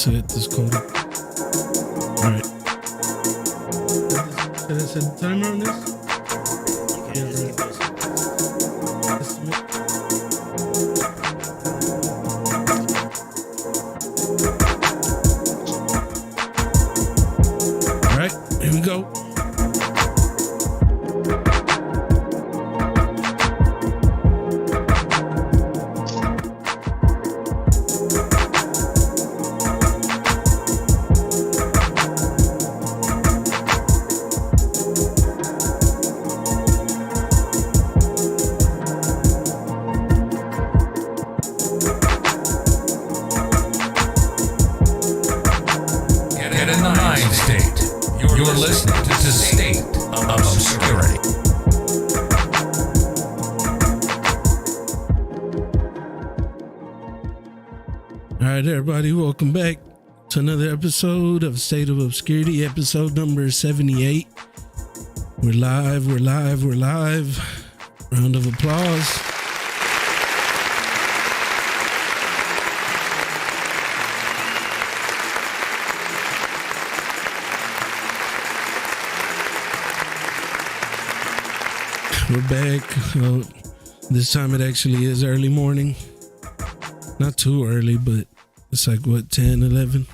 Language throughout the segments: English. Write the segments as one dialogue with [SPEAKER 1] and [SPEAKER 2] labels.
[SPEAKER 1] So get this code. All right. Should I set the timer on this?
[SPEAKER 2] You can just
[SPEAKER 1] All right, here we go.
[SPEAKER 3] You're listening to State of Obscurity.
[SPEAKER 1] All right, everybody, welcome back to another episode of State of Obscurity, episode number 78. We're live. Round of applause. We're back. This time it actually is early morning. Not too early, but it's like, what, 10, 11?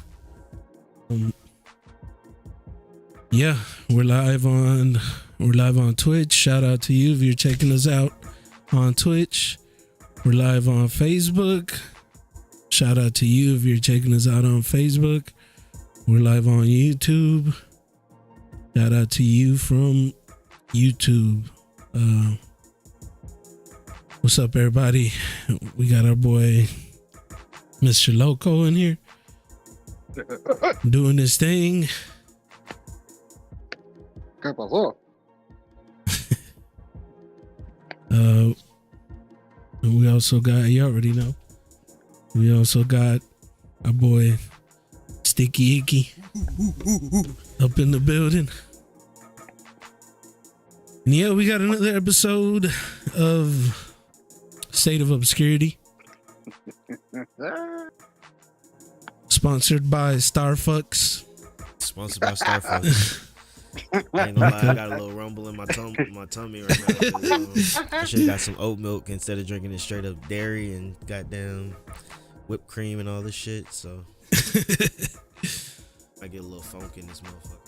[SPEAKER 1] Yeah, we're live on Twitch. Shout out to you if you're checking us out on Twitch. We're live on Facebook. Shout out to you if you're checking us out on Facebook. We're live on YouTube. Shout out to you from YouTube. What's up, everybody? We got our boy Mr. Loco in here doing his thing.
[SPEAKER 4] ¿Qué pasó?
[SPEAKER 1] We also got, you already know, we also got our boy Sticky Icky up in the building. And yeah, we got another episode of State of Obscurity. Sponsored by Starfucks.
[SPEAKER 2] Sponsored by Starfucks. I ain't gonna lie, I got a little rumble in my tummy right now. I should have got some oat milk instead of drinking it straight up dairy and goddamn whipped cream and all this shit. So I get a little funk in this motherfucker.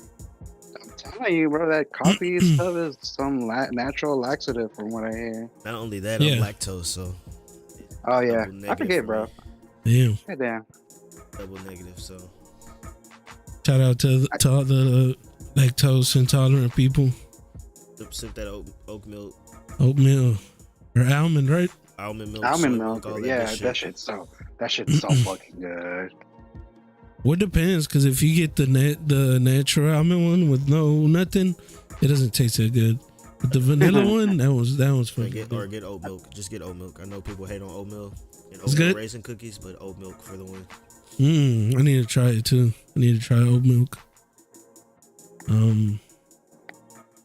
[SPEAKER 4] I'm telling you, bro, that coffee stuff is some natural laxative from what I hear.
[SPEAKER 2] Not only that, I'm lactose, so.
[SPEAKER 4] Oh yeah, I forget, bro.
[SPEAKER 1] Damn.
[SPEAKER 4] Damn.
[SPEAKER 2] Double negative, so.
[SPEAKER 1] Shout out to all the lactose intolerant people.
[SPEAKER 2] Sip that oat milk.
[SPEAKER 1] Oatmeal or almond, right?
[SPEAKER 2] Almond milk.
[SPEAKER 4] Almond milk. Yeah, that shit's so fucking good.
[SPEAKER 1] Well, it depends, because if you get the natural almond one with nothing, it doesn't taste that good. But the vanilla one, that one's fucking good.
[SPEAKER 2] Or get oat milk. Just get oat milk. I know people hate on oat milk and
[SPEAKER 1] it's
[SPEAKER 2] oat
[SPEAKER 1] good.
[SPEAKER 2] Raisin cookies, but oat milk for the win.
[SPEAKER 1] I need to try it too. I need to try oat milk.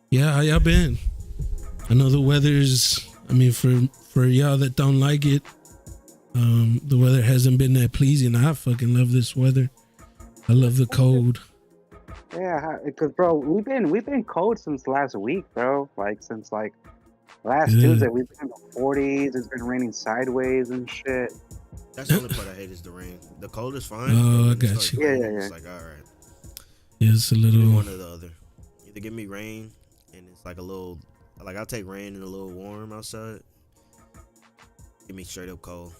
[SPEAKER 1] Yeah, how y'all been? I know the weather's, I mean, for y'all that don't like it, the weather hasn't been that pleasing. I fucking love this weather. I love the cold.
[SPEAKER 4] Yeah, because bro, we've been cold since last week, bro. Like since last Tuesday, we've been in the 40s. It's been raining sideways and shit.
[SPEAKER 2] That's the only part I hate is the rain. The cold is fine.
[SPEAKER 1] Oh, I got you.
[SPEAKER 4] Yeah.
[SPEAKER 2] It's like, all right.
[SPEAKER 1] Yeah, it's a little
[SPEAKER 2] one or the other. Either give me rain and it's like a little, like I'll take rain and a little warm outside. Give me straight up cold.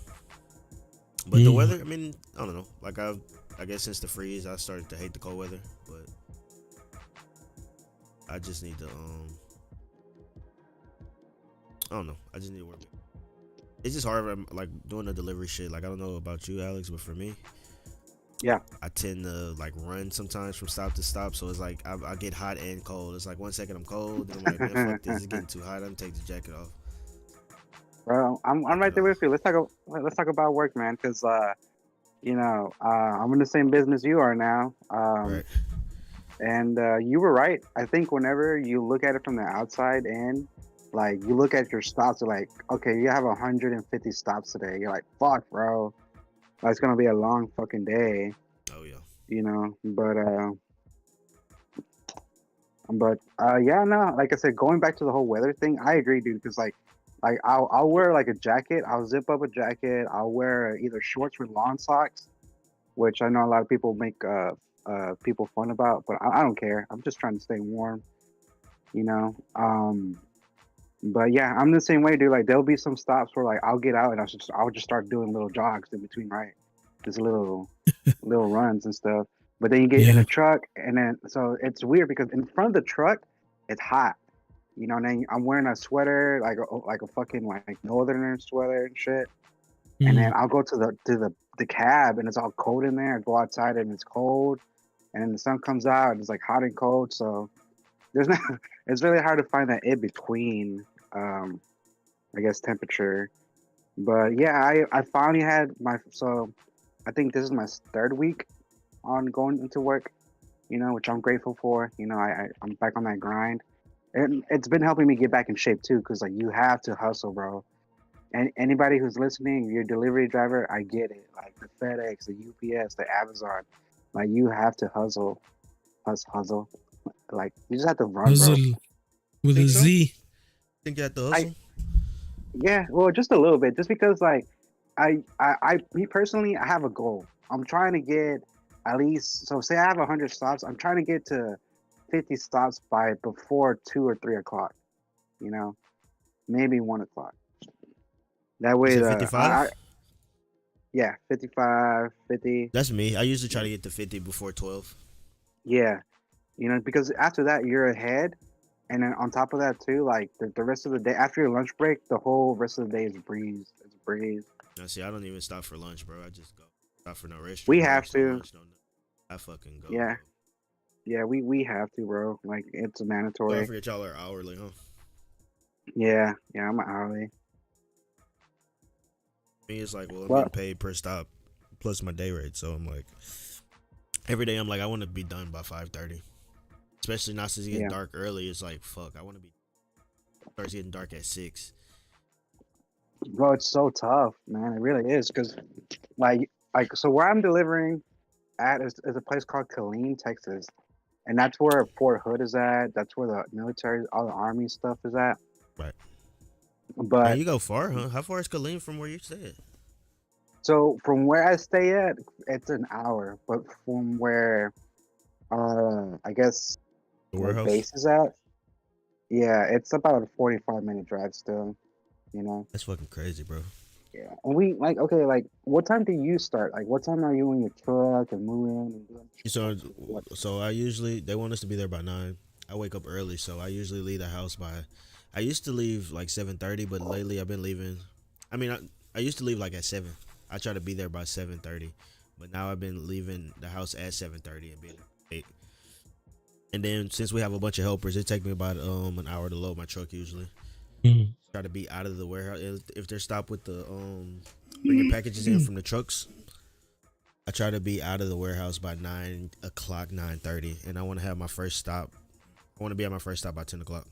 [SPEAKER 2] But the weather, I mean, I don't know. Like I guess since the freeze, I started to hate the cold weather. But I just need to, I don't know. I just need to work. It's just hard, like doing the delivery shit. Like I don't know about you, Alex, but for me,
[SPEAKER 4] yeah,
[SPEAKER 2] I tend to like run sometimes from stop to stop. So it's like I get hot and cold. It's like 1 second I'm cold, then I'm like, man, fuck this, is getting too hot. I'm take the jacket off.
[SPEAKER 4] Bro, I'm right there with you. Let's talk about work, man. Because I'm in the same business you are now.
[SPEAKER 2] Right.
[SPEAKER 4] And you were right. I think whenever you look at it from the outside in, like you look at your stops, you're like, okay, you have 150 stops today. You're like, fuck, bro. It's gonna be a long fucking day.
[SPEAKER 2] Oh yeah.
[SPEAKER 4] you know. But yeah, no, like I said, going back to the whole weather thing, I agree, dude. Because like I'll wear like a jacket. I'll zip up a jacket. I'll wear either shorts with lawn socks, which I know a lot of people make people fun about, but I don't care. I'm just trying to stay warm, you know. But yeah, I'm the same way, dude. Like there'll be some stops where like I'll get out and I'll just start doing little jogs in between, right? Just little runs and stuff. But then you get in
[SPEAKER 1] Yeah.
[SPEAKER 4] a truck, and then so it's weird because in front of the truck, it's hot. You know, and then I'm wearing a sweater, like a fucking like northerner sweater and shit. And then
[SPEAKER 1] Mm.
[SPEAKER 4] I'll go to the cab, and it's all cold in there. I go outside and it's cold, and then the sun comes out and it's like hot and cold. So there's not. It's really hard to find that in between. Um, I guess temperature. But yeah, I finally had my so I think this is my third week on going into work. You know, which I'm grateful for. You know, I'm back on that grind, and it's been helping me get back in shape too. Cause like you have to hustle, bro. And anybody who's listening, you're a delivery driver, I get it. Like the FedEx, the UPS, the Amazon, like you have to hustle. Like you just have to run, bro.
[SPEAKER 1] Hustle with a
[SPEAKER 2] Think so?
[SPEAKER 1] Z.
[SPEAKER 2] Think you have to
[SPEAKER 4] I
[SPEAKER 2] hustle?
[SPEAKER 4] Yeah, well, just a little bit, just because like me personally, I have a goal. I'm trying to get at least so say I have 100 stops. I'm trying to get to 50 stops by before 2 or 3 o'clock. You know, maybe 1 o'clock. That
[SPEAKER 2] You
[SPEAKER 4] way,
[SPEAKER 2] said
[SPEAKER 4] the I
[SPEAKER 2] 55?
[SPEAKER 4] yeah, 55, 50.
[SPEAKER 2] That's me. I usually try to get to 50 before 12.
[SPEAKER 4] Yeah, you know, because after that you're ahead, and then on top of that too, like the rest of the day after your lunch break, the whole rest of the day is a breeze. It's a breeze.
[SPEAKER 2] Now, see, I don't even stop for lunch, bro. I just go. Stop for no
[SPEAKER 4] We
[SPEAKER 2] restroom
[SPEAKER 4] have
[SPEAKER 2] breaks, no
[SPEAKER 4] to.
[SPEAKER 2] lunch, no nothing. I fucking go,
[SPEAKER 4] Yeah,
[SPEAKER 2] bro.
[SPEAKER 4] yeah, we have to, bro. Like it's a
[SPEAKER 2] Oh, I
[SPEAKER 4] mandatory.
[SPEAKER 2] forget y'all are hourly, huh?
[SPEAKER 4] Yeah, yeah, I'm an hourly.
[SPEAKER 2] Me, it's like, well, I'm getting
[SPEAKER 4] But
[SPEAKER 2] paid per stop plus my day rate. So I'm like, every day I'm like, I want to be done by 5:30. Especially not since it get
[SPEAKER 4] yeah,
[SPEAKER 2] dark early. It's like, fuck, I want to be. Starts getting dark at 6.
[SPEAKER 4] bro, it's so tough, man. It really is, cause like so where I'm delivering at is a place called Killeen, Texas, and that's where Fort Hood is at. That's where the military, all the army stuff is at.
[SPEAKER 2] Right. Man,
[SPEAKER 4] But
[SPEAKER 2] you go far, huh? How far is Killeen from where you stay?
[SPEAKER 4] so from where I stay at, it's an hour. But from where I guess
[SPEAKER 2] The
[SPEAKER 4] the
[SPEAKER 2] warehouse?
[SPEAKER 4] base is at, yeah, it's about a 45-minute drive still. You know.
[SPEAKER 2] That's fucking crazy, bro.
[SPEAKER 4] Yeah. And we like okay, like what time do you start? Like what time are you in your truck and moving and doing
[SPEAKER 2] So,
[SPEAKER 4] like, what?
[SPEAKER 2] so I usually they want us to be there by 9. I wake up early, so I usually leave the house by. I used to leave like 7:30, but lately I've been leaving. I mean, I used to leave like at 7. I try to be there by 7:30, but now I've been leaving the house at 7:30 and being at 8. And then since we have a bunch of helpers, it take me about an hour to load my truck usually.
[SPEAKER 1] Mm.
[SPEAKER 2] Try to be out of the warehouse if they're stopped with the bringing packages in from the trucks. I try to be out of the warehouse by 9 o'clock, 9:30, and I want to have my first stop. I want to be at my first stop by 10 o'clock.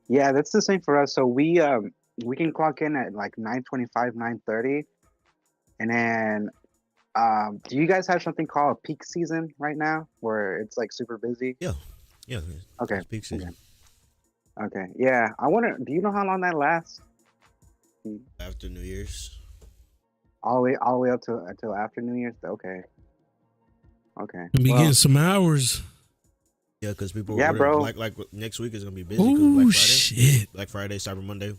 [SPEAKER 4] Yeah, that's the same for us. So we can clock in at like 9:25, 9:30. And then do you guys have something called peak season right now where it's like super busy?
[SPEAKER 2] Yeah, yeah.
[SPEAKER 4] Okay.
[SPEAKER 2] It's peak
[SPEAKER 4] Okay.
[SPEAKER 2] season
[SPEAKER 4] Okay. Yeah. I wonder, do you know how long that lasts?
[SPEAKER 2] after New Year's.
[SPEAKER 4] All the way up to until after New Year's? Okay. Okay.
[SPEAKER 1] Be
[SPEAKER 4] Well,
[SPEAKER 1] getting some hours.
[SPEAKER 2] Yeah, because people
[SPEAKER 4] yeah,
[SPEAKER 2] order
[SPEAKER 4] bro.
[SPEAKER 2] like next week is gonna be busy because
[SPEAKER 1] Oh shit!
[SPEAKER 2] Black Friday, Cyber Monday.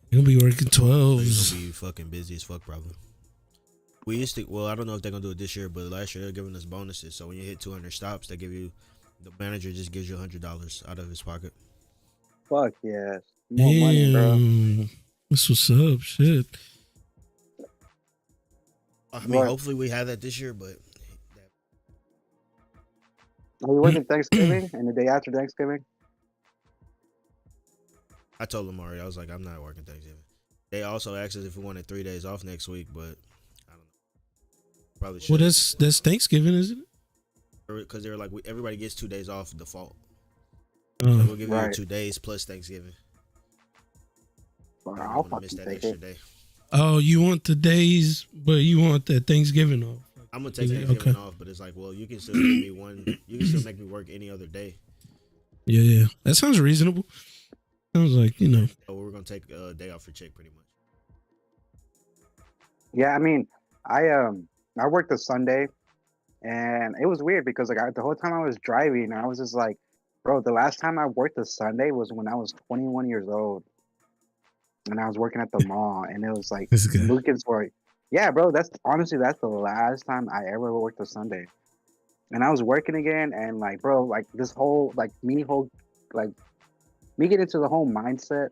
[SPEAKER 1] You're gonna be working
[SPEAKER 2] So you're
[SPEAKER 1] 12s.
[SPEAKER 2] gonna be fucking busy as fuck probably. We used to. Well, I don't know if they're gonna do it this year, but last year they're giving us bonuses. So when you hit 200 stops, they give you. The manager just gives you $100 out of his pocket.
[SPEAKER 4] Fuck yes. More money, bro.
[SPEAKER 1] Damn, that's what's up. Shit.
[SPEAKER 2] I mean,
[SPEAKER 4] What?
[SPEAKER 2] hopefully we have that this year, but
[SPEAKER 4] Are you working Thanksgiving and the day after Thanksgiving?
[SPEAKER 2] I told them already. I was like, I'm not working Thanksgiving. They also asked us if we wanted 3 days off next week, but I don't know. Probably should.
[SPEAKER 1] Well, that's Thanksgiving, isn't it?
[SPEAKER 2] Because they were like, everybody gets 2 days off default.
[SPEAKER 1] Uh,
[SPEAKER 2] So we'll give you
[SPEAKER 4] Right.
[SPEAKER 2] 2 days plus Thanksgiving.
[SPEAKER 4] Well,
[SPEAKER 2] I
[SPEAKER 4] I'll
[SPEAKER 2] don't want to miss
[SPEAKER 4] fucking
[SPEAKER 2] that
[SPEAKER 4] take
[SPEAKER 2] extra
[SPEAKER 4] it.
[SPEAKER 2] day.
[SPEAKER 1] oh, you want the days, but you want that Thanksgiving off.
[SPEAKER 2] I'm gonna take
[SPEAKER 1] Yeah,
[SPEAKER 2] Thanksgiving
[SPEAKER 1] okay.
[SPEAKER 2] off, but it's like, well, you can still give me one. You can still make me work any other day.
[SPEAKER 1] Yeah. That sounds reasonable. Sounds like,
[SPEAKER 2] So we're gonna take a day off for check, pretty much.
[SPEAKER 4] Yeah, I mean, I worked a Sunday, and it was weird because like the whole time I was driving, I was just like, bro, the last time I worked a Sunday was when I was 21 years old, and I was working at the mall, and it was like
[SPEAKER 1] this guy.
[SPEAKER 4] looking for, yeah, bro, that's honestly that's the last time I ever worked a Sunday, and I was working again, and like, bro, like this whole like me get into the whole mindset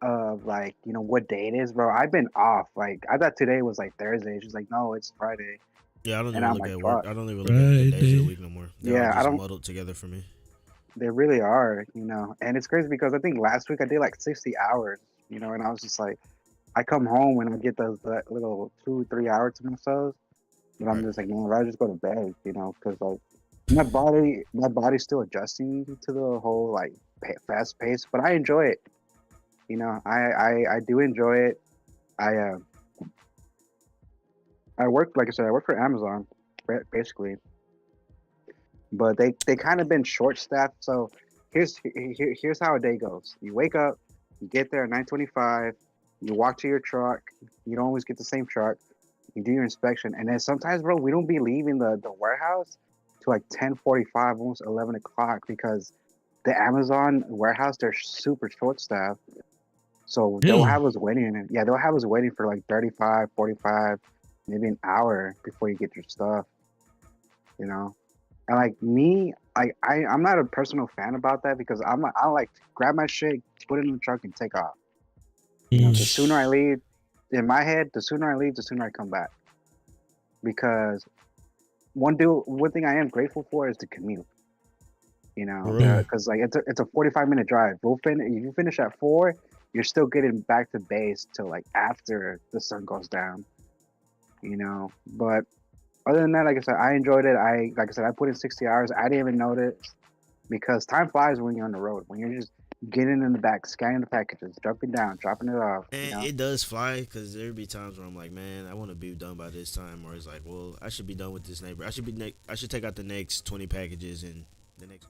[SPEAKER 4] of like what day it is, bro. I've been off. Like I thought today was like Thursday. She's like, no, it's Friday,
[SPEAKER 2] Yeah, I don't
[SPEAKER 4] and
[SPEAKER 2] even
[SPEAKER 4] I'm
[SPEAKER 2] look
[SPEAKER 4] like,
[SPEAKER 2] at work.
[SPEAKER 4] fuck.
[SPEAKER 2] I don't even look at the days of the
[SPEAKER 1] Friday.
[SPEAKER 2] week no more. They're all
[SPEAKER 4] Yeah, I
[SPEAKER 2] just
[SPEAKER 4] don't.
[SPEAKER 2] muddled together for me.
[SPEAKER 4] They really are, and it's crazy because I think last week I did like 60 hours, and I was just like, I come home and I get those that little 2 3 hours to myself, but I'm
[SPEAKER 2] Right.
[SPEAKER 4] just like, man, I'd just go to bed, because like my body's still adjusting to the whole like fast pace, but I enjoy it. I do enjoy it. I uh, I work, like I said, I work for Amazon, basically, but they kind of been short staffed. So here's how a day goes. You wake up, you get there at 9:25, you walk to your truck. You don't always get the same truck. You do your inspection, and then sometimes, bro, we don't be leaving the warehouse to like 10:45, almost 11 o'clock, because the Amazon warehouse, they're super short staffed. So they'll
[SPEAKER 1] Damn.
[SPEAKER 4] have us waiting, and yeah, they'll have us waiting for like 35, 45, maybe an hour before you get your stuff. You know, and like me, I'm not a personal fan about that because I like to grab my shit, put it in the truck, and take off. The sooner I leave, in my head, the sooner I leave, the sooner I come back. Because one thing I am grateful for is the commute.
[SPEAKER 2] Right.
[SPEAKER 4] Because like it's a 45-minute drive. If you finish at 4, you're still getting back to base till like after the sun goes down. But other than that, like I said, I enjoyed it. Like I said, I put in 60 hours. I didn't even notice because time flies when you're on the road. When you're just getting in the back, scanning the packages, jumping down, dropping it off.
[SPEAKER 2] And it does fly because there be times where I'm like, man, I want to be done by this time, or it's like, well, I should be done with this neighbor. I should take out the next 20 packages and the next.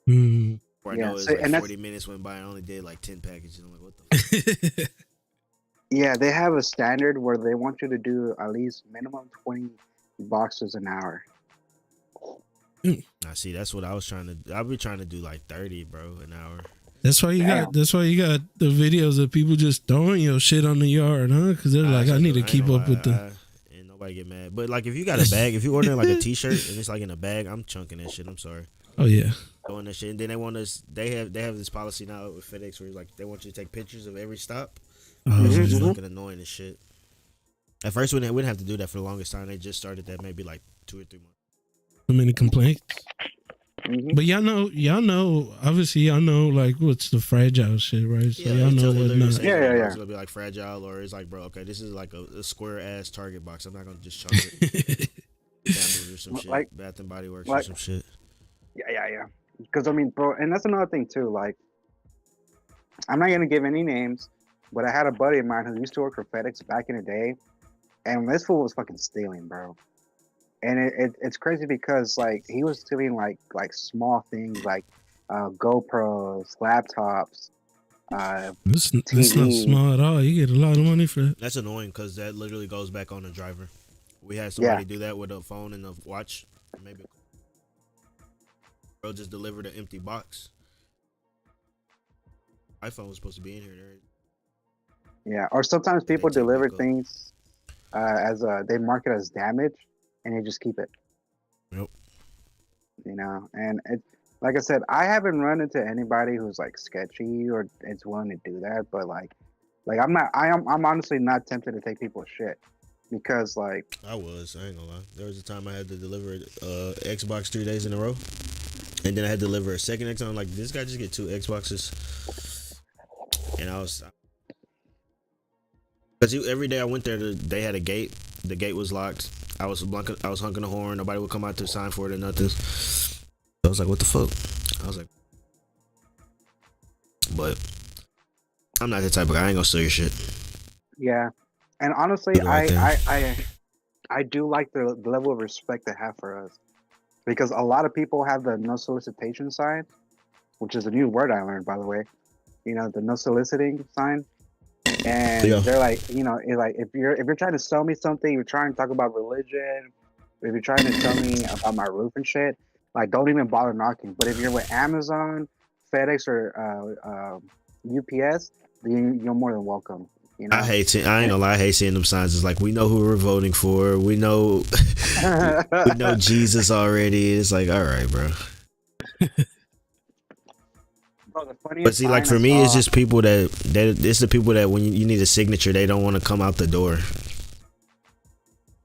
[SPEAKER 1] Mm.
[SPEAKER 2] Where I
[SPEAKER 4] Yeah,
[SPEAKER 2] know it's
[SPEAKER 4] so,
[SPEAKER 2] like
[SPEAKER 4] and
[SPEAKER 2] 40
[SPEAKER 4] that's
[SPEAKER 2] minutes went by, I only did like 10 packages. I'm like, what the? Fuck?
[SPEAKER 4] yeah. They have a standard where they want you to do at least minimum 20 boxes an hour.
[SPEAKER 2] I see. That's what I was trying to. I'll be trying to do like 30, bro, an hour.
[SPEAKER 1] That's why you
[SPEAKER 4] Damn.
[SPEAKER 1] got. That's why you got the videos of people just throwing your shit on the yard, huh? Because they're like, I need to keep up with the.
[SPEAKER 2] And nobody get mad. But like, if you got a bag, if you ordering like a T-shirt and it's like in a bag, I'm chunking that shit. I'm sorry.
[SPEAKER 1] Oh yeah.
[SPEAKER 2] Throwing that shit, and then they want us. They have this policy now with FedEx where it's like they want you to take pictures of every stop. It's just
[SPEAKER 4] Mhm.
[SPEAKER 2] fucking annoying as shit. At first, we didn't have to do that for the longest time. They just started that maybe like 2 or 3 months.
[SPEAKER 1] So many complaints.
[SPEAKER 4] Mhm.
[SPEAKER 1] But y'all know. Obviously, y'all know like what's the fragile shit, right? So y'all know what not.
[SPEAKER 4] Yeah.
[SPEAKER 2] It's gonna be like fragile, or it's like, bro, okay, this is like a square ass Target box. I'm not gonna just chunk it. Candles or some shit,
[SPEAKER 4] Like-
[SPEAKER 2] Bath and Body Works or
[SPEAKER 4] like-
[SPEAKER 2] some shit.
[SPEAKER 4] Yeah. Because I mean, bro, and that's another thing too. Like, I'm not gonna give any names, but I had a buddy of mine who used to work for FedEx back in the day, and this fool was fucking stealing, bro. And it's crazy because like he was stealing like small things like GoPros, laptops.
[SPEAKER 1] That's not
[SPEAKER 4] TV.
[SPEAKER 1] small at all. You get a lot of money for that.
[SPEAKER 2] That's annoying because that literally goes back on the driver. We had somebody do that with a phone and a watch. Maybe bro just delivered an empty box. iPhone was supposed to be in here.
[SPEAKER 4] Yeah, or sometimes people
[SPEAKER 2] take
[SPEAKER 4] deliver
[SPEAKER 2] back up.
[SPEAKER 4] things as they mark it as damage, and they just keep it.
[SPEAKER 2] Yep.
[SPEAKER 4] And it, like I said, I haven't run into anybody who's like sketchy or is willing to do that. But like I'm honestly not tempted to take people's shit because like
[SPEAKER 2] I ain't gonna lie. There was a time I had to deliver Xbox 3 days in a row. And then I had to deliver a second Xbox. I'm like, this guy just get 2 Xboxes. And I was, because every day I went there, they had a gate. The gate was locked. I was honking the horn. Nobody would come out to sign for it or nothing. So I was like, what the fuck? I was like, but I'm not the type of guy. I ain't gonna steal your shit.
[SPEAKER 4] yeah. And honestly,
[SPEAKER 2] You're right there.
[SPEAKER 4] I do like the level of respect they have for us, because a lot of people have the no solicitation sign, which is a new word I learned, by the way. You know, the no soliciting sign,
[SPEAKER 2] Yeah.
[SPEAKER 4] and they're like, you know, like if you're trying to sell me something, you're trying to talk about religion, if you're trying to tell me about my roof and shit, like don't even bother knocking. But if you're with Amazon, FedEx, or UPS, then you're more than welcome. You
[SPEAKER 2] I
[SPEAKER 4] know.
[SPEAKER 2] hate I ain't gonna lie, I hate seeing them signs. It's like we know who we're voting for. We know we know Jesus already. It's like, all right, bro.
[SPEAKER 4] Bro, the
[SPEAKER 2] But
[SPEAKER 4] funniest
[SPEAKER 2] see, like
[SPEAKER 4] sign I
[SPEAKER 2] for me, it's
[SPEAKER 4] saw.
[SPEAKER 2] just people that it's the people that when you need a signature, they don't want to come out the door.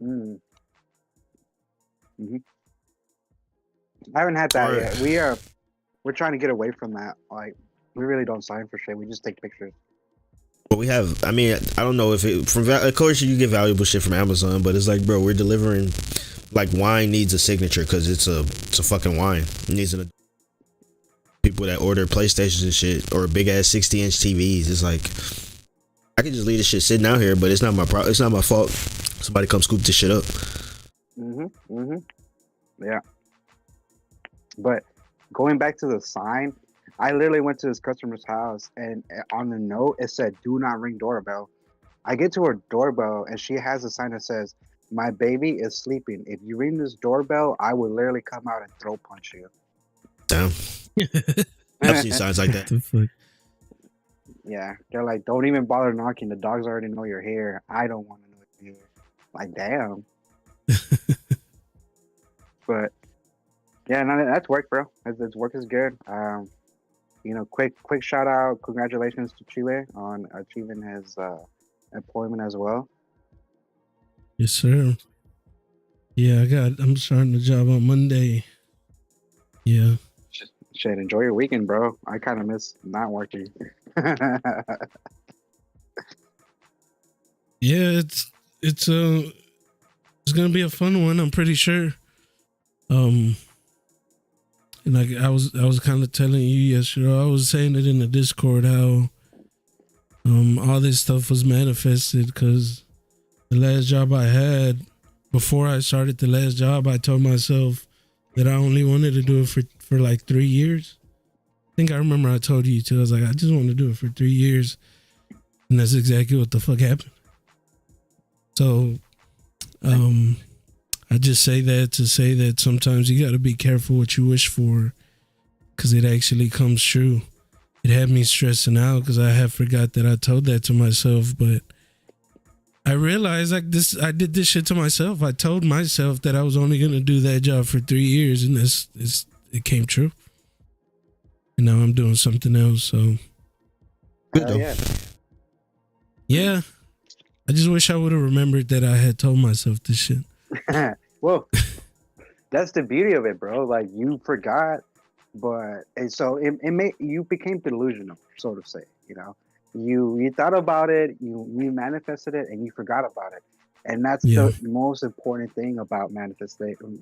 [SPEAKER 4] Mm, hmm I haven't had that
[SPEAKER 2] Or
[SPEAKER 4] yet. We're trying to get away from that. Like, we really don't sign for shit. We just take pictures.
[SPEAKER 2] but we have. I mean, I don't know if it from. Of course, you get valuable shit from Amazon, but it's like, bro, we're delivering. Like wine needs a signature because it's a fucking wine. It needs an. People that order PlayStations and shit or big ass 60-inch TVs. It's like I could just leave this shit sitting out here, but it's not my It's not my fault. Somebody come scoop this shit up.
[SPEAKER 4] Yeah. But going back to the sign, I literally went to this customer's house, and on the note it said, "Do not ring doorbell." I get to her doorbell, and she has a sign that says, "My baby is sleeping. If you ring this doorbell, I will literally come out and throat punch you."
[SPEAKER 2] Damn. I've seen signs like that.
[SPEAKER 1] The fuck?
[SPEAKER 4] Yeah, they're like, "Don't even bother knocking. The dogs already know you're here. I don't want to know you're here." Like, damn. But yeah, no, that's work, bro. That's work is good. You know, quick shout out, congratulations to Chile on achieving his employment as well.
[SPEAKER 1] Yes, sir. Yeah, I'm starting the job on Monday. Yeah.
[SPEAKER 4] Shit, enjoy your weekend, bro. I kind of miss not working.
[SPEAKER 1] Yeah, it's gonna be a fun one, I'm pretty sure. And like I was kind of telling you yesterday, I was saying it in the Discord how all this stuff was manifested because the last job I had, before I started the last job, I told myself that I only wanted to do it for like 3 years. I think I remember I told you too. I was like, I just want to do it for 3 years, and that's exactly what the fuck happened. So, I just say that to say that sometimes you got to be careful what you wish for, because it actually comes true. It had me stressing out because I had forgot that I told that to myself, but I realized like this, I did this shit to myself. I told myself that I was only gonna do that job for 3 years, and it came true. And now I'm doing something else. So
[SPEAKER 2] Good though.
[SPEAKER 1] yeah, I just wish I would have remembered that I had told myself this shit.
[SPEAKER 4] Well, that's the beauty of it, bro. Like, you forgot, but and so it made you became delusional, so to say. You know, you thought about it, you manifested it, and you forgot about it, and that's
[SPEAKER 1] Yeah.
[SPEAKER 4] the most important thing about manifestation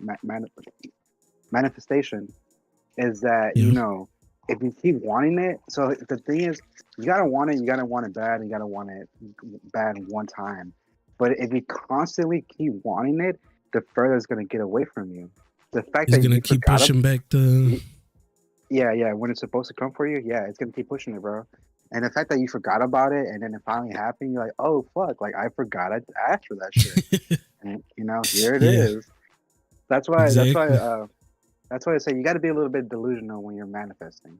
[SPEAKER 4] is that
[SPEAKER 1] Yeah.
[SPEAKER 4] you know, if you keep wanting it. So the thing is, you gotta want it, bad, and you gotta want it bad one time. But if you constantly keep wanting it, the further it's gonna get away from you. The fact
[SPEAKER 1] He's
[SPEAKER 4] that
[SPEAKER 1] gonna
[SPEAKER 4] you
[SPEAKER 1] keep
[SPEAKER 4] forgot
[SPEAKER 1] pushing back the.
[SPEAKER 4] yeah, when it's supposed to come for you, yeah, it's gonna keep pushing it, bro. And the fact that you forgot about it and then it finally happened, you're like, oh fuck, like I forgot I asked for that shit. And you know, here it
[SPEAKER 1] Yeah.
[SPEAKER 4] is. That's why
[SPEAKER 1] Exactly.
[SPEAKER 4] that's why I say you gotta be a little bit delusional when you're manifesting,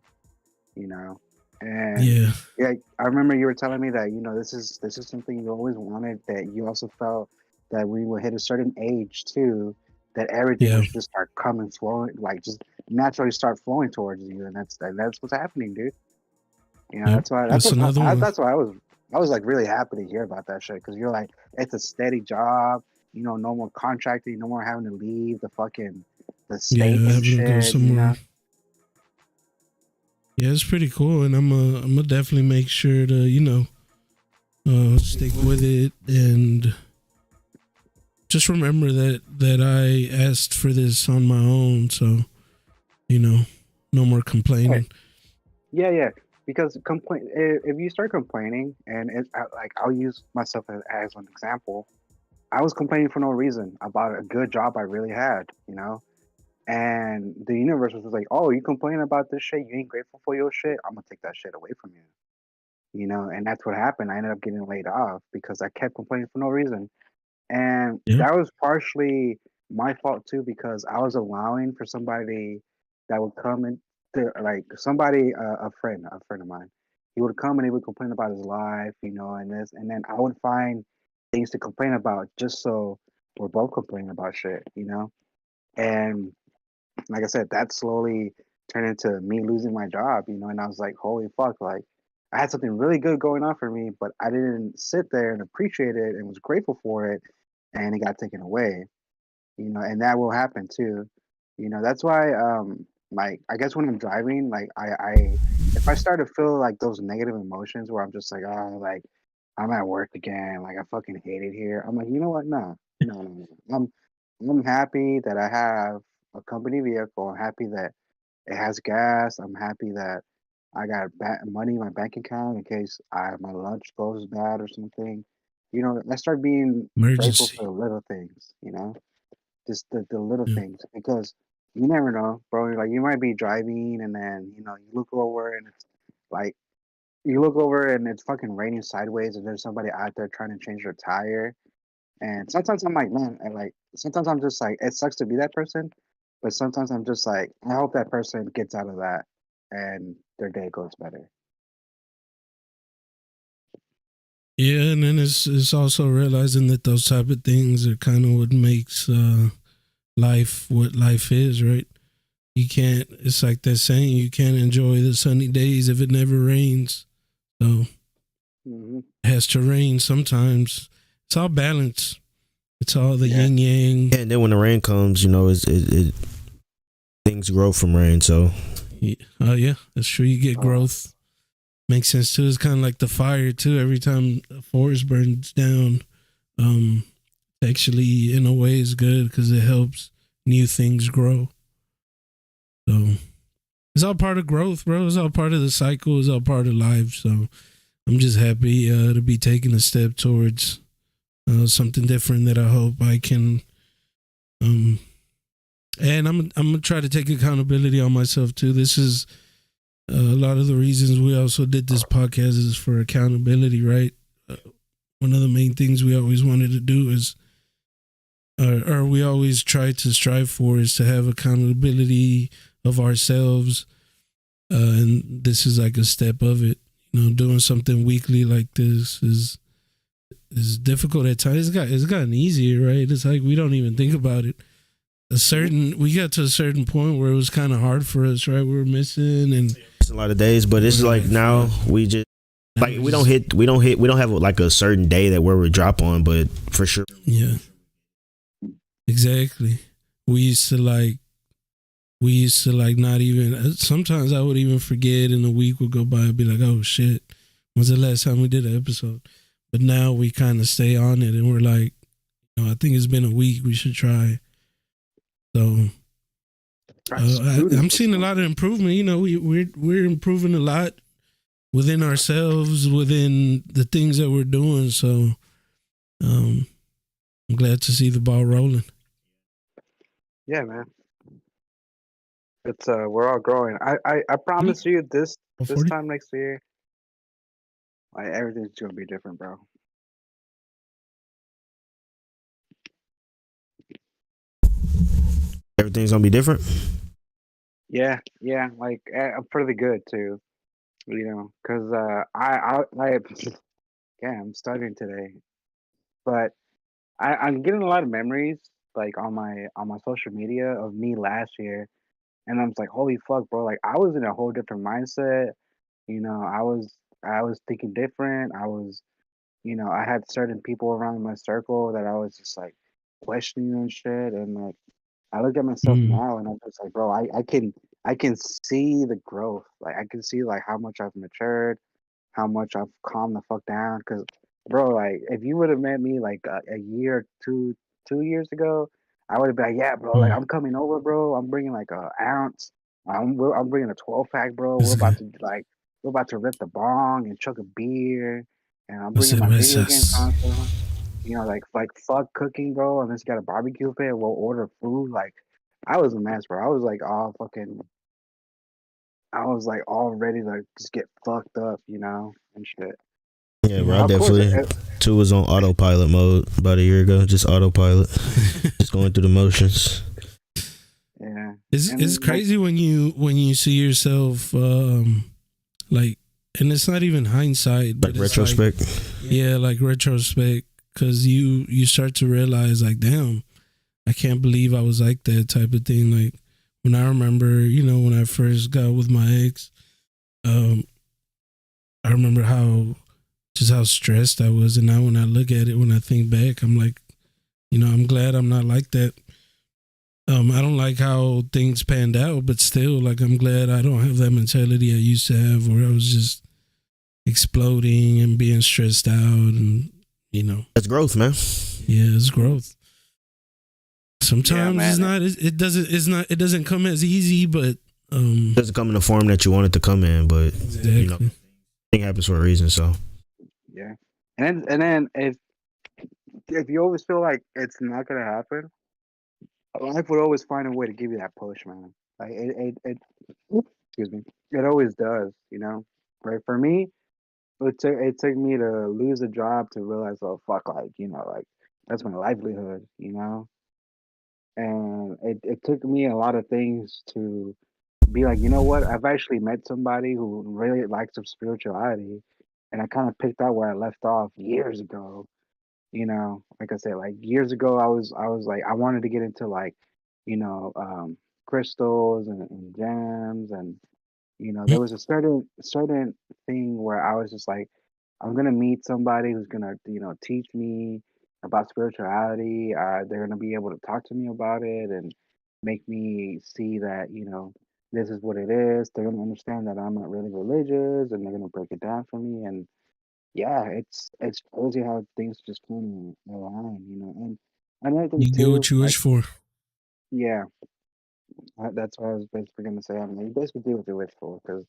[SPEAKER 4] you know. And
[SPEAKER 1] Yeah.
[SPEAKER 4] yeah, I remember you were telling me that, you know, this is something you always wanted, that you also felt that when you would hit a certain age too, that everything
[SPEAKER 1] Yeah.
[SPEAKER 4] would just start coming flowing, like just naturally start flowing towards you, and that's what's happening, dude. You know,
[SPEAKER 1] Yep. That's another one.
[SPEAKER 4] that's why I was like really happy to hear about that shit, because you're like, it's a steady job, you know, no more contracting, no more having to leave the
[SPEAKER 1] Yeah,
[SPEAKER 4] state and
[SPEAKER 1] having to go
[SPEAKER 4] shit, you
[SPEAKER 1] somewhere.
[SPEAKER 4] know.
[SPEAKER 1] Yeah, it's pretty cool, and I'm gonna definitely make sure to stick with it, and just remember that I asked for this on my own, so no more complaining.
[SPEAKER 4] Yeah, because complain if you start complaining, and like I'll use myself as an example. I was complaining for no reason about a good job I really had, and the universe was like, "Oh, you complaining about this shit? You ain't grateful for your shit? I'm gonna take that shit away from you." And that's what happened. I ended up getting laid off because I kept complaining for no reason. And
[SPEAKER 1] Yeah.
[SPEAKER 4] that was partially my fault too, because I was allowing for somebody that would come in to, like, somebody, a friend of mine. He would come and he would complain about his life, and this, and then I would find things to complain about just so we're both complaining about shit. And like I said, that slowly turned into me losing my job. And I was like, holy fuck, like I had something really good going on for me, but I didn't sit there and appreciate it and was grateful for it, and it got taken away. And that will happen too. That's why like I guess when I'm driving, like I if I start to feel like those negative emotions where I'm just like, oh, like I'm at work again, like I fucking hate it here. I'm like, you know what? No, no, no, no. I'm happy that I have a company vehicle. I'm happy that it has gas. I'm happy that I got money in my bank account in case my lunch goes bad or something. I start being grateful
[SPEAKER 1] Emergency.
[SPEAKER 4] for the little things. Just the little things, because you never know, bro. Like you might be driving and then you look over and it's like it's fucking raining sideways and there's somebody out there trying to change their tire. And sometimes I'm like, man, and like sometimes I'm just like, it sucks to be that person, but sometimes I'm just like, I hope that person gets out of that and their day goes better.
[SPEAKER 1] Yeah, and then it's also realizing that those type of things are kind of what makes life what life is, right? You can't. It's like that saying: you can't enjoy the sunny days if it never rains. So
[SPEAKER 4] Hmm.
[SPEAKER 1] it has to rain sometimes. It's all balance. It's all the
[SPEAKER 4] Yeah.
[SPEAKER 1] yin yang.
[SPEAKER 2] And then when the rain comes, it things grow from rain. So
[SPEAKER 1] Yeah, that's true. You get growth. Makes sense too. It's kind of like the fire too. Every time a forest burns down, um, actually in a way is good because it helps new things grow. So it's all part of growth, bro. It's all part of the cycle. It's all part of life. So I'm just happy to be taking a step towards something different that I hope I can. And I'm gonna try to take accountability on myself too. This is a lot of the reasons we also did this podcast is for accountability, right? One of the main things we always wanted to do is, or we always try to strive for, is to have accountability of ourselves. And this is like a step of it. Doing something weekly like this is difficult at times. It's gotten easier, right? It's like we don't even think about it. We got to a certain point where it was kind of hard for us, right? We were missing, and
[SPEAKER 2] it's a lot of days, but it's like now we just like we don't have like a certain day that where we drop on, but for sure.
[SPEAKER 1] Yeah, exactly. We used to like not even. Sometimes I would even forget, and a week would go by. I'd be like, "Oh shit, when's the last time we did an episode?" But now we kind of stay on it, and we're like, I think it's been a week. We should try. So I'm seeing a lot of improvement. We're improving a lot within ourselves, within the things that we're doing. So I'm glad to see the ball rolling.
[SPEAKER 4] Yeah, man. It's we're all growing. I promise you this
[SPEAKER 1] 40?
[SPEAKER 4] time next year, like everything's gonna be different, bro.
[SPEAKER 2] Everything's gonna be different.
[SPEAKER 4] Yeah, yeah, like for the good too. Because I yeah, I'm studying today, but I'm getting a lot of memories like on my social media of me last year, and I'm just like, holy fuck, bro! Like I was in a whole different mindset. I was thinking different. I had certain people around my circle that I was just like questioning and shit, and like I look at myself
[SPEAKER 1] Mm.
[SPEAKER 4] now and I'm just like, bro, I can see the growth. Like I can see like how much I've matured, how much I've calmed the fuck down. Cause bro, like if you would have met me like a year, 2 years ago, I would have been like, yeah, bro, like
[SPEAKER 1] Mm.
[SPEAKER 4] I'm coming over, bro. I'm bringing like a ounce. I'm bringing a 12 pack, bro.
[SPEAKER 1] That's good.
[SPEAKER 4] We're about to rip the bong and chug a beer, and I'm
[SPEAKER 1] What's
[SPEAKER 4] bringing
[SPEAKER 1] it,
[SPEAKER 4] my video game
[SPEAKER 1] Wesas?
[SPEAKER 4] console. like fuck cooking, bro. Unless you got a barbecue pit, we'll order food. Like, I was a mess, bro. I was like all fucking. I was like all ready to just get fucked up, and shit.
[SPEAKER 2] Yeah, bro. I
[SPEAKER 4] Of course,
[SPEAKER 2] definitely too was on autopilot mode about a year ago. Just autopilot, just going through the motions.
[SPEAKER 4] yeah.
[SPEAKER 1] It's crazy when you see yourself like, and it's not even hindsight, but
[SPEAKER 2] Like retrospect.
[SPEAKER 1] Like retrospect, because you start to realize like, damn, I can't believe I was like that type of thing. Like when I remember, when I first got with my ex, I remember how stressed I was, and now when I look at it, when I think back, I'm like, I'm glad I'm not like that. I don't like how things panned out, but still, like, I'm glad I don't have that mentality I used to have, where I was just exploding and being stressed out, and
[SPEAKER 2] That's growth, man.
[SPEAKER 1] yeah, it's growth. Sometimes
[SPEAKER 4] man,
[SPEAKER 1] it's not. It doesn't come as easy, but
[SPEAKER 2] It doesn't come in the form that you want it to come in, but
[SPEAKER 1] exactly.
[SPEAKER 2] thing happens for a reason. So
[SPEAKER 4] yeah. And then if you always feel like it's not gonna happen, life would always find a way to give you that push, man. Like it excuse me, it always does, Right? For me, it took me to lose a job to realize, oh fuck, like like that's my livelihood, and it took me a lot of things to be like, you know what, I've actually met somebody who really likes some spirituality, and I kind of picked out where I left off years ago. Like I said, like years ago, I was like, I wanted to get into like, you know, um, crystals and gems, and there was a certain thing where I was just like, I'm gonna meet somebody who's gonna, teach me about spirituality. They're gonna be able to talk to me about it and make me see that, this is what it is. They're gonna understand that I'm not really religious, and they're gonna break it down for me. And yeah, it's crazy how things just kind of align, And another thing
[SPEAKER 1] You get
[SPEAKER 4] too,
[SPEAKER 1] what you
[SPEAKER 4] like,
[SPEAKER 1] wish for.
[SPEAKER 4] yeah, that's what I was basically gonna say. I mean, you basically do what you wish for, because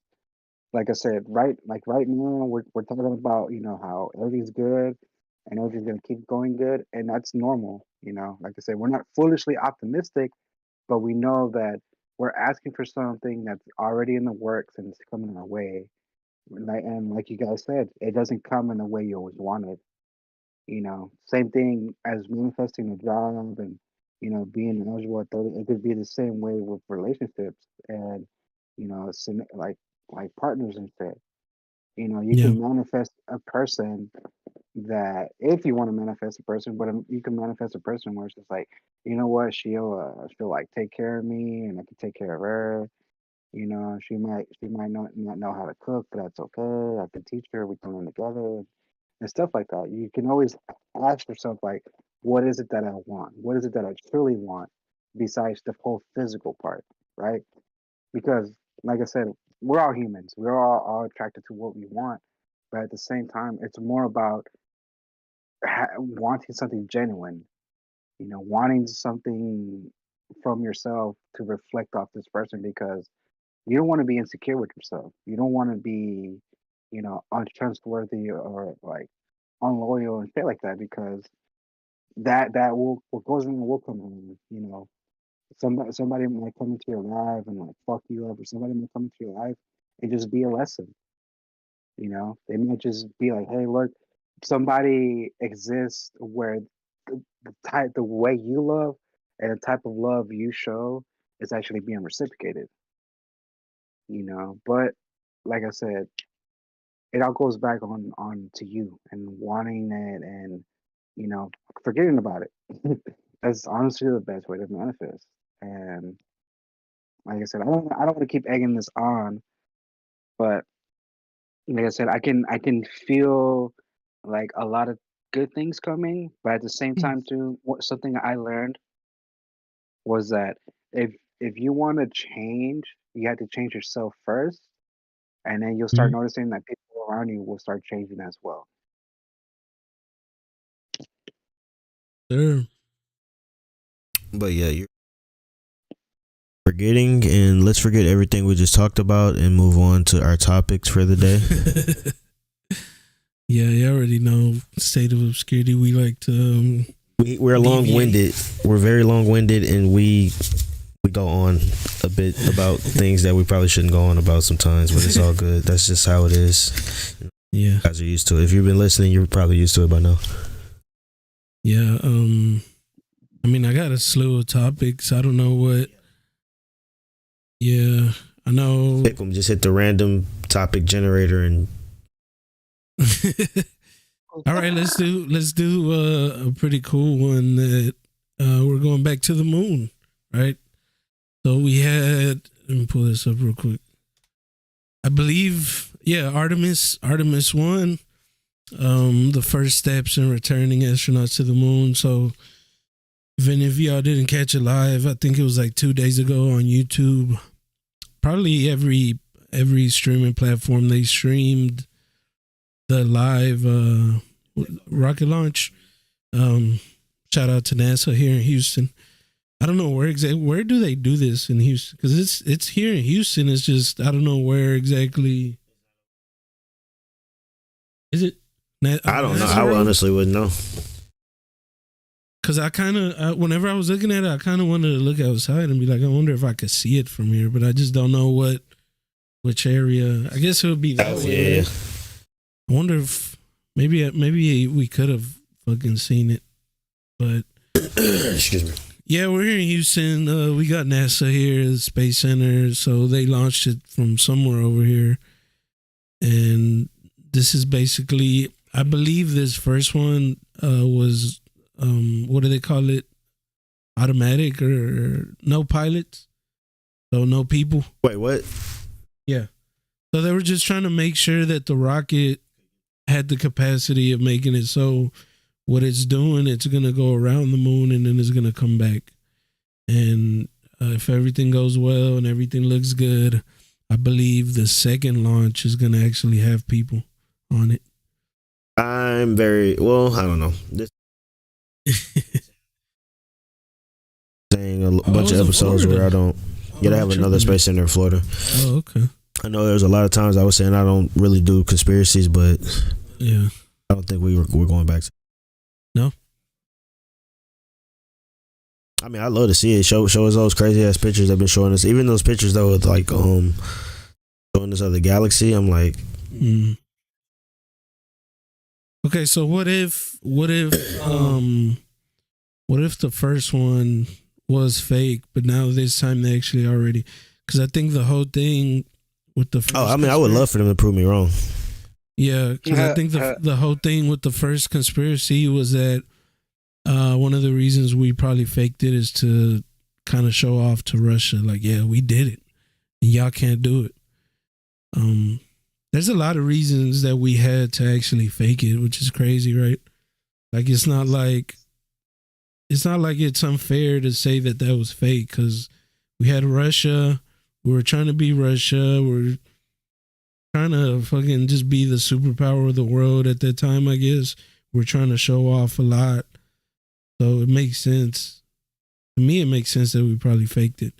[SPEAKER 4] like I said, right now we're talking about, how everything's good and everything's gonna keep going good, and that's normal. Like I said, we're not foolishly optimistic, but we know that we're asking for something that's already in the works and it's coming our way. And like you guys said, it doesn't come in the way you always wanted. Same thing as manifesting a job and, being eligible at 30. It could be the same way with relationships and, like partners and shit. You
[SPEAKER 1] Yeah.
[SPEAKER 4] can manifest a person that, if you want to manifest a person, but you can manifest a person where it's just like, you know what, she'll like take care of me, and I can take care of her. She might not know how to cook, but that's okay. I can teach her. We can learn together and stuff like that. You can always ask yourself, like, what is it that I want? What is it that I truly want besides the whole physical part, right? Because, like I said, we're all humans. We're all attracted to what we want. But at the same time, it's more about wanting something genuine, wanting something from yourself to reflect off this person, because you don't want to be insecure with yourself. You don't want to be, untrustworthy or like unloyal and shit like that, because that will, what goes in will come in. Somebody might come into your life and like fuck you up, or somebody might come into your life and just be a lesson. They might just be like, hey, look, somebody exists where the way you love and the type of love you show is actually being reciprocated. But like I said, it all goes back on to you and wanting it, and forgetting about it. That's honestly the best way to manifest. And like I said, I don't want to keep egging this on, but like I said, I can feel like a lot of good things coming, but at the same time too, something I learned was that if you want to change, you have to change yourself first, and then you'll start
[SPEAKER 1] Mhm.
[SPEAKER 4] noticing that people around you will start changing as well.
[SPEAKER 1] Sure.
[SPEAKER 2] but yeah, you're forgetting, and let's forget everything we just talked about and move on to our topics for the day.
[SPEAKER 1] Yeah, you already know State of Obscurity. We like to
[SPEAKER 2] We're long-winded. We're very long-winded, and we go on a bit about things that we probably shouldn't go on about sometimes, but it's all good. That's just how it is.
[SPEAKER 1] Yeah.
[SPEAKER 2] You guys are used to it. If you've been listening, you're probably used to it by now.
[SPEAKER 1] Yeah. I mean, I got a slew of topics. I don't know what. Yeah, I know.
[SPEAKER 2] Pick 'em. Just hit the random topic generator and.
[SPEAKER 1] All right, let's do a pretty cool one that we're going back to the moon, right? So we had, let me pull this up real quick. I believe, yeah, Artemis 1, the first steps in returning astronauts to the moon. So if any of y'all didn't catch it live, I think it was like 2 days ago on YouTube. Probably every streaming platform, they streamed the live rocket launch. Shout out to NASA here in Houston. I don't know where do they do this in Houston, because it's here in Houston. It's just I don't know where exactly. Is it?
[SPEAKER 2] I don't know. I honestly wouldn't know.
[SPEAKER 1] Because I kind of, whenever I was looking at it, I kind of wanted to look outside and be like, I wonder if I could see it from here, but I just don't know which area. I guess it would be that way.
[SPEAKER 2] Yeah.
[SPEAKER 1] I wonder if maybe we could have fucking seen it, but
[SPEAKER 2] excuse me.
[SPEAKER 1] Yeah, we're here in Houston. We got NASA here, the Space Center, so they launched it from somewhere over here, and this is basically, I believe, this first one was. What do they call it? Automatic or no pilots? So no people.
[SPEAKER 2] Wait, what?
[SPEAKER 1] Yeah. So they were just trying to make sure that the rocket had the capacity of making it so what it's doing, it's going to go around the moon and then it's going to come back. And if everything goes well and everything looks good, I believe the second launch is going to actually have people on it.
[SPEAKER 2] I don't know. Saying a bunch of episodes where I don't. Yeah, they have another space center in Florida.
[SPEAKER 1] Oh, okay.
[SPEAKER 2] I know there's a lot of times I was saying I don't really do conspiracies, but
[SPEAKER 1] yeah,
[SPEAKER 2] I don't think we're going back to.
[SPEAKER 1] No.
[SPEAKER 2] I mean, I'd love to see it. Show us those crazy ass pictures they've been showing us. Even those pictures though, with like showing us other galaxy. I'm like.
[SPEAKER 1] Okay, so what if the first one was fake, but now this time they actually already, because I think the whole thing with the first
[SPEAKER 2] I would love for them to prove me wrong.
[SPEAKER 1] Yeah, because I think the whole thing with the first conspiracy was that one of the reasons we probably faked it is to kind of show off to Russia, like, yeah, we did it, and y'all can't do it. There's a lot of reasons that we had to actually fake it, which is crazy, right? Like, it's not like it's unfair to say that was fake, because we had Russia. We were trying to be Russia. We're trying to fucking just be the superpower of the world at that time, I guess. We're trying to show off a lot. So it makes sense. To me, it makes sense that we probably faked it.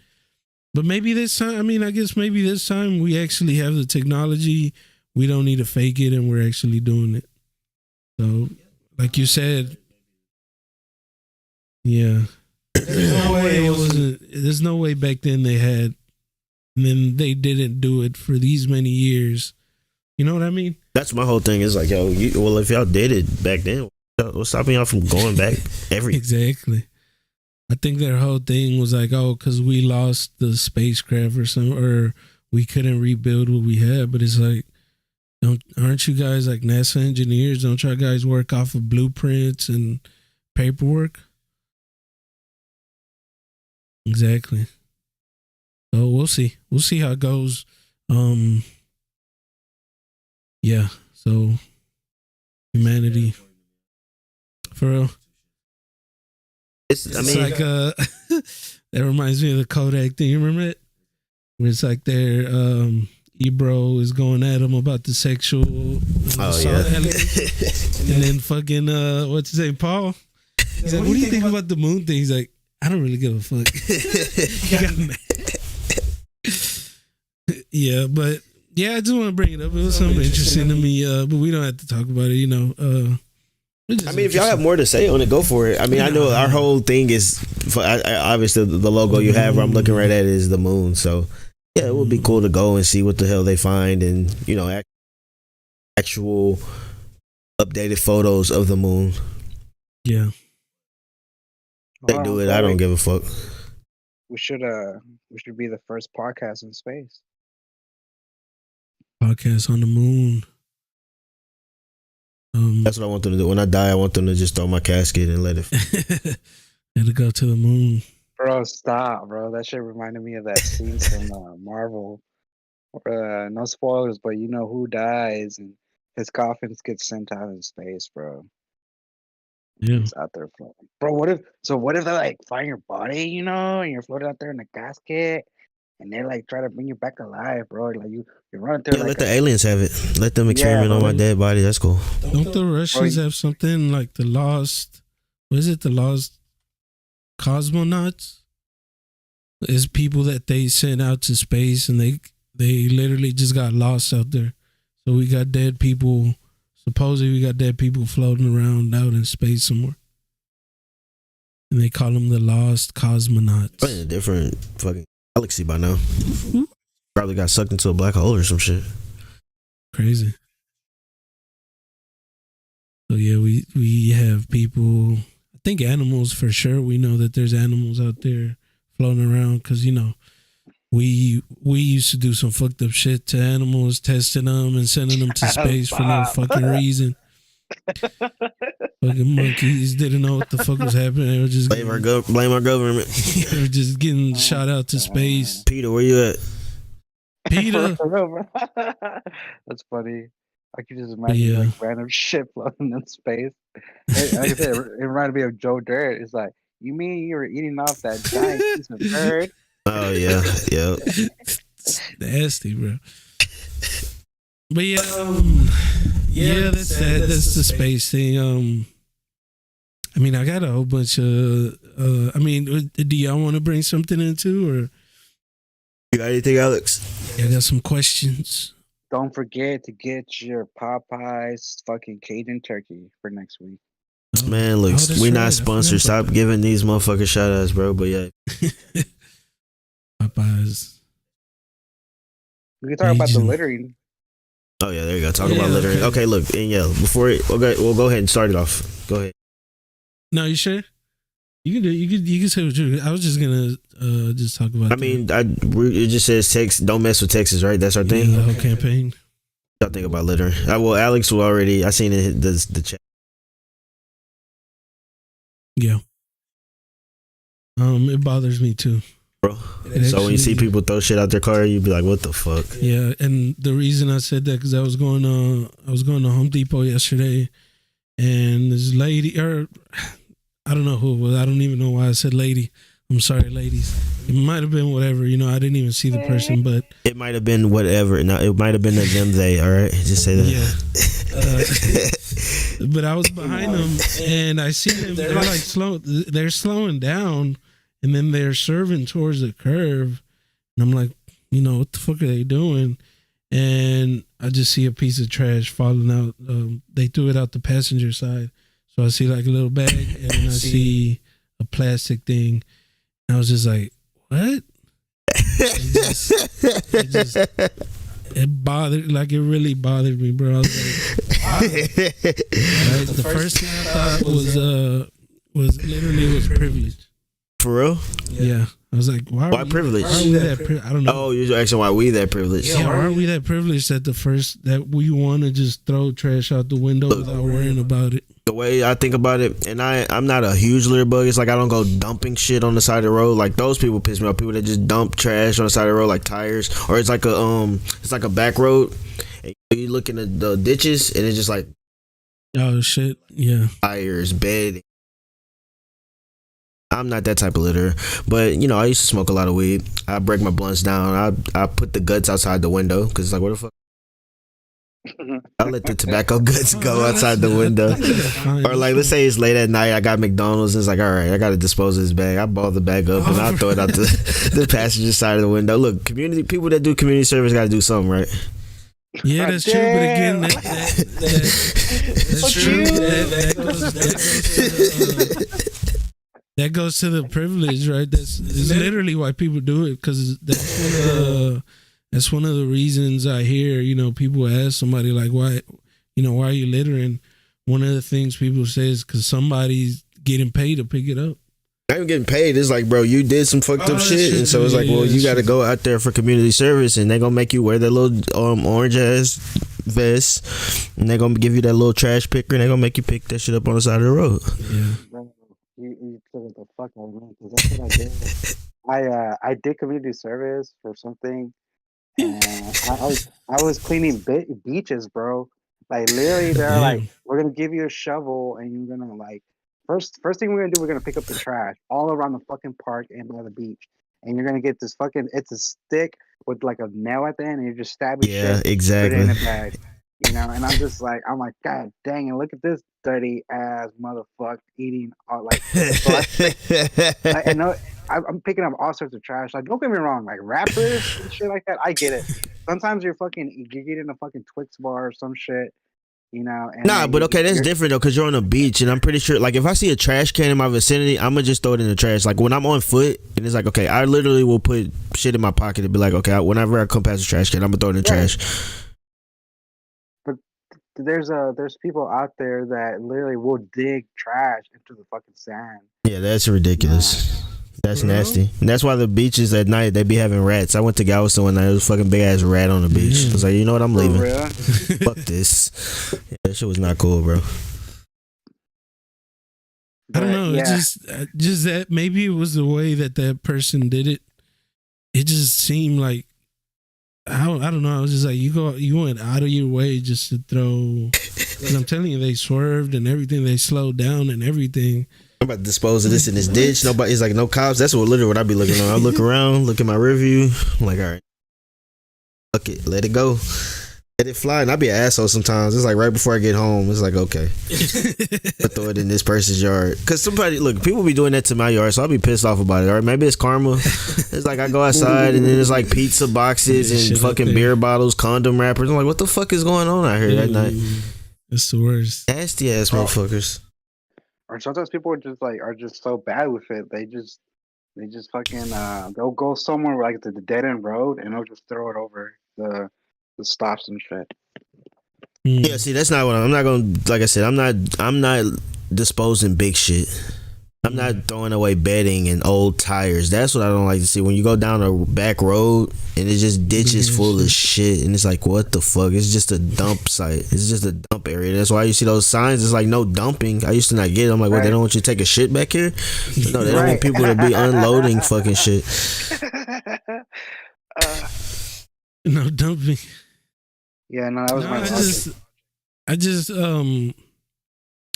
[SPEAKER 1] But maybe this time, I guess maybe this time we actually have the technology. We don't need to fake it, and we're actually doing it. So, like you said, yeah. There's no way back then they had, and then they didn't do it for these many years. You know what I mean?
[SPEAKER 2] That's my whole thing. Is like, if y'all did it back then, what's stopping y'all from going back
[SPEAKER 1] Exactly. I think their whole thing was like, because we lost the spacecraft or we couldn't rebuild what we had. But it's like, aren't you guys like NASA engineers? Don't you guys work off of blueprints and paperwork? Exactly. So we'll see. We'll see how it goes. Yeah. So humanity, for real. It's like that reminds me of the Kodak thing. You remember it? Where it's like their Ebro is going at him about the sexual assault and then fucking what's his name, Paul? He's like, what do you think about the moon thing? He's like, I don't really give a fuck. He got mad. Yeah, but Yeah, I just want to bring it up. It was something interesting to me, but we don't have to talk about it. You know,
[SPEAKER 2] I mean, if y'all have more to say on it, go for it. I mean, I know our whole thing is obviously the logo you have. Where I'm looking right at is the moon. So yeah, it would be cool to go and see what the hell they find, and you know, actual updated photos of the moon.
[SPEAKER 1] Yeah,
[SPEAKER 2] They do it. I don't give a fuck.
[SPEAKER 4] We should be the first podcast in space.
[SPEAKER 1] podcast on the moon.
[SPEAKER 2] That's what I want them to do. When I die, I want them to just throw my casket and let it.
[SPEAKER 1] Let it go to the moon.
[SPEAKER 4] Bro, stop, bro. That shit reminded me of that scene from Marvel. No spoilers, but you know who dies and his coffins get sent out in space, bro.
[SPEAKER 1] Yeah.
[SPEAKER 4] He's out there floating. Bro, what if they like find your body, you know, and you're floating out there in a casket and they like try to bring you back alive, bro. Like you're running through.
[SPEAKER 2] Yeah, let the aliens have it. Let them experiment on my dead body. That's cool.
[SPEAKER 1] Don't the Russians have something like the lost? What is it? The lost cosmonauts? It's people that they sent out to space and they literally just got lost out there. So we got dead people. Supposedly we got dead people floating around out in space somewhere. And they call them the lost cosmonauts.
[SPEAKER 2] Probably in a different fucking galaxy by now. Probably got sucked into a black hole or some shit.
[SPEAKER 1] Crazy. So yeah, we have people. I think animals for sure. We know that there's animals out there floating around because, you know, we used to do some fucked up shit to animals, testing them and sending them to space for no fucking reason. Fucking monkeys didn't know what the fuck was happening. They were just
[SPEAKER 2] blame our government.
[SPEAKER 1] They were just getting shot out to space.
[SPEAKER 2] Peter, where you at?
[SPEAKER 1] Peter.
[SPEAKER 4] That's funny. I could just imagine like random shit floating in space. Like I said, it reminded me of Joe Dirt. It's like, you mean you were eating off that giant piece of bird?
[SPEAKER 2] Oh yeah, yeah.
[SPEAKER 1] Nasty, bro. But yeah, that's that. That's the space thing. I mean, I got a whole bunch of. I mean, do y'all want to bring something into, or
[SPEAKER 2] you got anything, Alex?
[SPEAKER 1] I got some questions.
[SPEAKER 4] Don't forget to get your Popeyes fucking Cajun turkey for next week.
[SPEAKER 2] Man, look, we're not sponsored. Stop giving these motherfuckers shout outs, bro. But yeah.
[SPEAKER 1] Popeyes.
[SPEAKER 4] We can talk about the littering.
[SPEAKER 2] Oh yeah, there you go. Talk about littering. Okay, look, and yeah, before we'll go ahead and start it off. Go ahead.
[SPEAKER 1] No, you sure? You can do. You can say what you. I was just gonna just talk about.
[SPEAKER 2] I mean, it just says Texas. Don't mess with Texas, right? That's our thing.
[SPEAKER 1] Yeah, the whole campaign.
[SPEAKER 2] Y'all think about littering? Well, Alex will already. I seen it. The chat.
[SPEAKER 1] Yeah. It bothers me too,
[SPEAKER 2] bro. So when you see people throw shit out their car, you be like, "What the fuck?"
[SPEAKER 1] Yeah, and the reason I said that because I was going to Home Depot yesterday, and this lady, or I don't know who it was. I don't even know why I said lady. I'm sorry, ladies. It might have been whatever. You know, I didn't even see the person, but
[SPEAKER 2] it might have been whatever. No, it might have been them. They. All right, just say that.
[SPEAKER 1] Yeah. But I was behind them, and I see them. They're like slow. They're slowing down, and then they're serving towards the curve, and I'm like, you know, what the fuck are they doing? And I just see a piece of trash falling out. They threw it out the passenger side, so I see like a little bag, and then I see a plastic thing. And I was just like, what? It bothered, like it really bothered me, bro. I was like, wow. Right? The first thing I thought was privilege.
[SPEAKER 2] For real?
[SPEAKER 1] Yeah. I was like, why
[SPEAKER 2] privilege?
[SPEAKER 1] Why are we that I don't know.
[SPEAKER 2] Oh, you're asking why we that privileged?
[SPEAKER 1] Yeah, why are we that privileged that we want to just throw trash out the window without worrying about it?
[SPEAKER 2] The way I think about it, and I'm not a huge litter bug. It's like I don't go dumping shit on the side of the road. Like those people piss me off. People that just dump trash on the side of the road, like tires, or it's like a back road. And you look in the ditches, and it's just like,
[SPEAKER 1] oh shit, yeah,
[SPEAKER 2] tires, bed. I'm not that type of litter, but you know, I used to smoke a lot of weed. I break my blunts down. I put the guts outside the window because it's like, what the fuck? I let the tobacco guts go outside the window. Or like, let's say it's late at night, I got McDonald's, and it's like, all right, I got to dispose of this bag. I ball the bag up and I'll throw it out the passenger side of the window. Look, people that do community service got to do something, right?
[SPEAKER 1] Yeah, that's true. But again,
[SPEAKER 4] Damn.
[SPEAKER 1] that's
[SPEAKER 4] Fuck
[SPEAKER 1] true.
[SPEAKER 4] you.
[SPEAKER 1] That goes to the privilege, right? That's literally why people do it, because that's one of the reasons I hear, people ask somebody like, why are you littering? One of the things people say is because somebody's getting paid to pick it up.
[SPEAKER 2] I'm getting paid. It's like, bro, you did some fucked up shit,
[SPEAKER 1] true.
[SPEAKER 2] and so it's like, well, you got to go out there for community service, and they gonna make you wear that little orange ass vest, and they gonna give you that little trash picker, and they gonna make you pick that shit up on the side of the road.
[SPEAKER 1] Yeah.
[SPEAKER 4] Bro, you took the fuck out of me, because that's what I did. I did community service for something, and I was cleaning beaches, bro. Like literally, they're like,
[SPEAKER 1] Damn.
[SPEAKER 4] we're gonna give you a shovel, and you're gonna like first thing we're gonna do, we're gonna pick up the trash all around the fucking park and by the beach, and you're gonna get this fucking it's a stick with like a nail at the end, and you're just stabbing
[SPEAKER 2] Yeah,
[SPEAKER 4] shit, put it in
[SPEAKER 2] exactly.
[SPEAKER 4] a bag, and I'm like, God dang it, look at this dirty ass motherfucker eating all like. So I know I'm picking up all sorts of trash. Like, don't get me wrong, like rappers and shit like that. I get it. Sometimes you're getting a fucking Twix bar or some shit, and
[SPEAKER 2] Nah,
[SPEAKER 4] then
[SPEAKER 2] but okay, that's different though, because you're on a beach, and I'm pretty sure, like, if I see a trash can in my vicinity, I'm gonna just throw it in the trash. Like, when I'm on foot, and it's like, okay, I literally will put shit in my pocket and be like, okay, whenever I come past the trash can, I'm gonna throw it in the trash.
[SPEAKER 4] But there's people out there that literally will dig trash into the fucking sand.
[SPEAKER 2] Yeah, that's ridiculous. That's nasty. And that's why the beaches at night, they be having rats. I went to Galveston one night, there was a fucking big ass rat on the beach. I was like, you know what, I'm leaving.
[SPEAKER 4] Real?
[SPEAKER 2] Fuck this. Yeah, that shit was not cool, bro.
[SPEAKER 1] I don't know.
[SPEAKER 4] Yeah.
[SPEAKER 1] It's just that maybe it was the way that person did it. It just seemed like, I don't know. I was just like, you went out of your way just to throw. Because I'm telling you, they swerved and everything. They slowed down and everything.
[SPEAKER 2] I'm about to dispose of this in this ditch. It's like no cops. That's literally what I be looking on. I look around, look at my rear view. I'm like, all right, fuck it, let it go, let it fly. And I be an asshole sometimes. It's like right before I get home, it's like, okay, I throw it in this person's yard. Cause people be doing that to my yard, so I'll be pissed off about it. Or maybe it's karma. It's like I go outside and then there's like pizza boxes and fucking beer bottles, condom wrappers. I'm like, what the fuck is going on out here that night?
[SPEAKER 1] It's the worst.
[SPEAKER 2] Nasty ass motherfuckers.
[SPEAKER 4] Or sometimes people are just so bad with it. They just fucking they'll go somewhere like the dead end road, and they'll just throw it over the stops and shit.
[SPEAKER 2] Yeah, see, that's not what I'm not gonna. Like I said, I'm not disposing big shit. I'm not throwing away bedding and old tires. That's what I don't like to see. When you go down a back road and it's just ditches full of shit, and it's like, what the fuck? It's just a dump site. It's just a dump area. That's why you see those signs. It's like no dumping. I used to not get it. I'm like, what? They don't want you to take a shit back here? No, they don't want people to be unloading fucking shit.
[SPEAKER 1] No dumping.
[SPEAKER 4] Yeah, no, that was my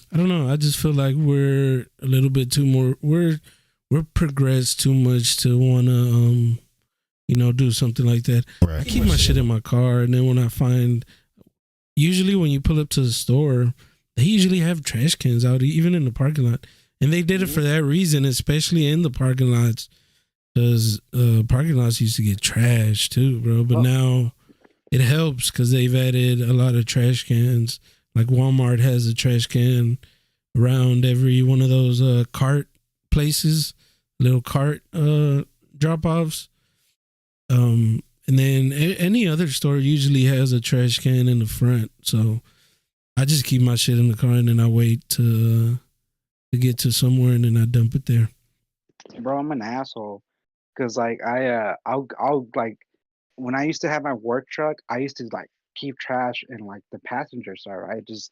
[SPEAKER 1] I don't know. I just feel like we're a little bit too more. We're progressed too much to want to do something like that.
[SPEAKER 2] Right.
[SPEAKER 1] I keep my shit in my car, and then when I find, usually when you pull up to the store, they usually have trash cans out, even in the parking lot, and they did it for that reason, especially in the parking lots, because parking lots used to get trashed too, bro. But now it helps because they've added a lot of trash cans. Like Walmart has a trash can around every one of those cart places, little cart drop-offs. And then any other store usually has a trash can in the front. So I just keep my shit in the car and then I wait to get to somewhere and then I dump it there.
[SPEAKER 4] Bro, I'm an asshole. Cause like I'll like when I used to have my work truck, I used to like keep trash in like the passenger side, right? Just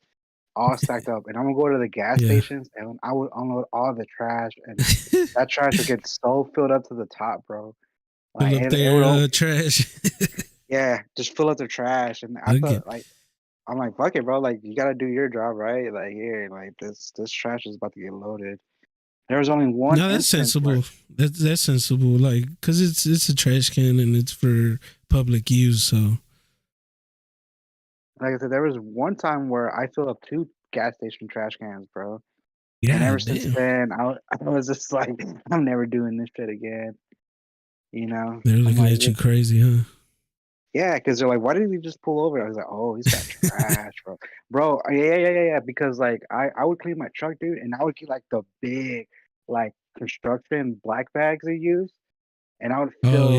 [SPEAKER 4] all stacked up. And I'm gonna go to the gas stations and I would unload all the trash, and that trash would get so filled up to the top, bro. Like
[SPEAKER 1] Fill up their trash.
[SPEAKER 4] Yeah, just fill up the trash. And I thought like I'm like, fuck it, bro. Like you gotta do your job, right? Like here, like this trash is about to get loaded. There was only one.
[SPEAKER 1] No, that's sensible. That's sensible. Like, cause it's a trash can and it's for public use. So,
[SPEAKER 4] like I said, there was one time where I filled up 2 gas station trash cans, bro.
[SPEAKER 1] yeah.
[SPEAKER 4] And ever since then, I was just like, I'm never doing this shit again.
[SPEAKER 1] They're looking at you crazy, huh?
[SPEAKER 4] Yeah, because they're like, why didn't he just pull over? I was like, oh, he's got trash, bro. Bro, yeah. Because like I would clean my truck, dude, and I would get like the big like construction black bags they use, and
[SPEAKER 1] Oh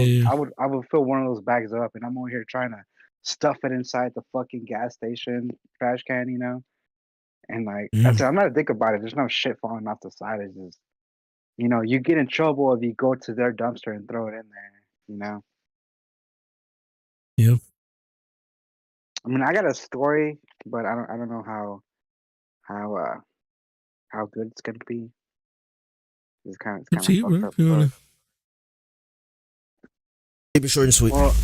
[SPEAKER 1] yeah,
[SPEAKER 4] I would fill one of those bags up, and I'm over here trying to stuff it inside the fucking gas station trash can, you know? And like I
[SPEAKER 1] yeah.
[SPEAKER 4] said, I'm not to think about it. There's no shit falling off the side. It's just, you know, you get in trouble if you go to their dumpster and throw it in there, you know?
[SPEAKER 1] Yep.
[SPEAKER 4] I mean, I got a story, but I don't know how how good it's gonna be. It's
[SPEAKER 1] Up
[SPEAKER 4] kind
[SPEAKER 1] to
[SPEAKER 4] of
[SPEAKER 1] you, bro.
[SPEAKER 4] fucked up
[SPEAKER 1] If you
[SPEAKER 4] story.
[SPEAKER 1] wanna.
[SPEAKER 2] Keep it short and sweet.
[SPEAKER 4] Well,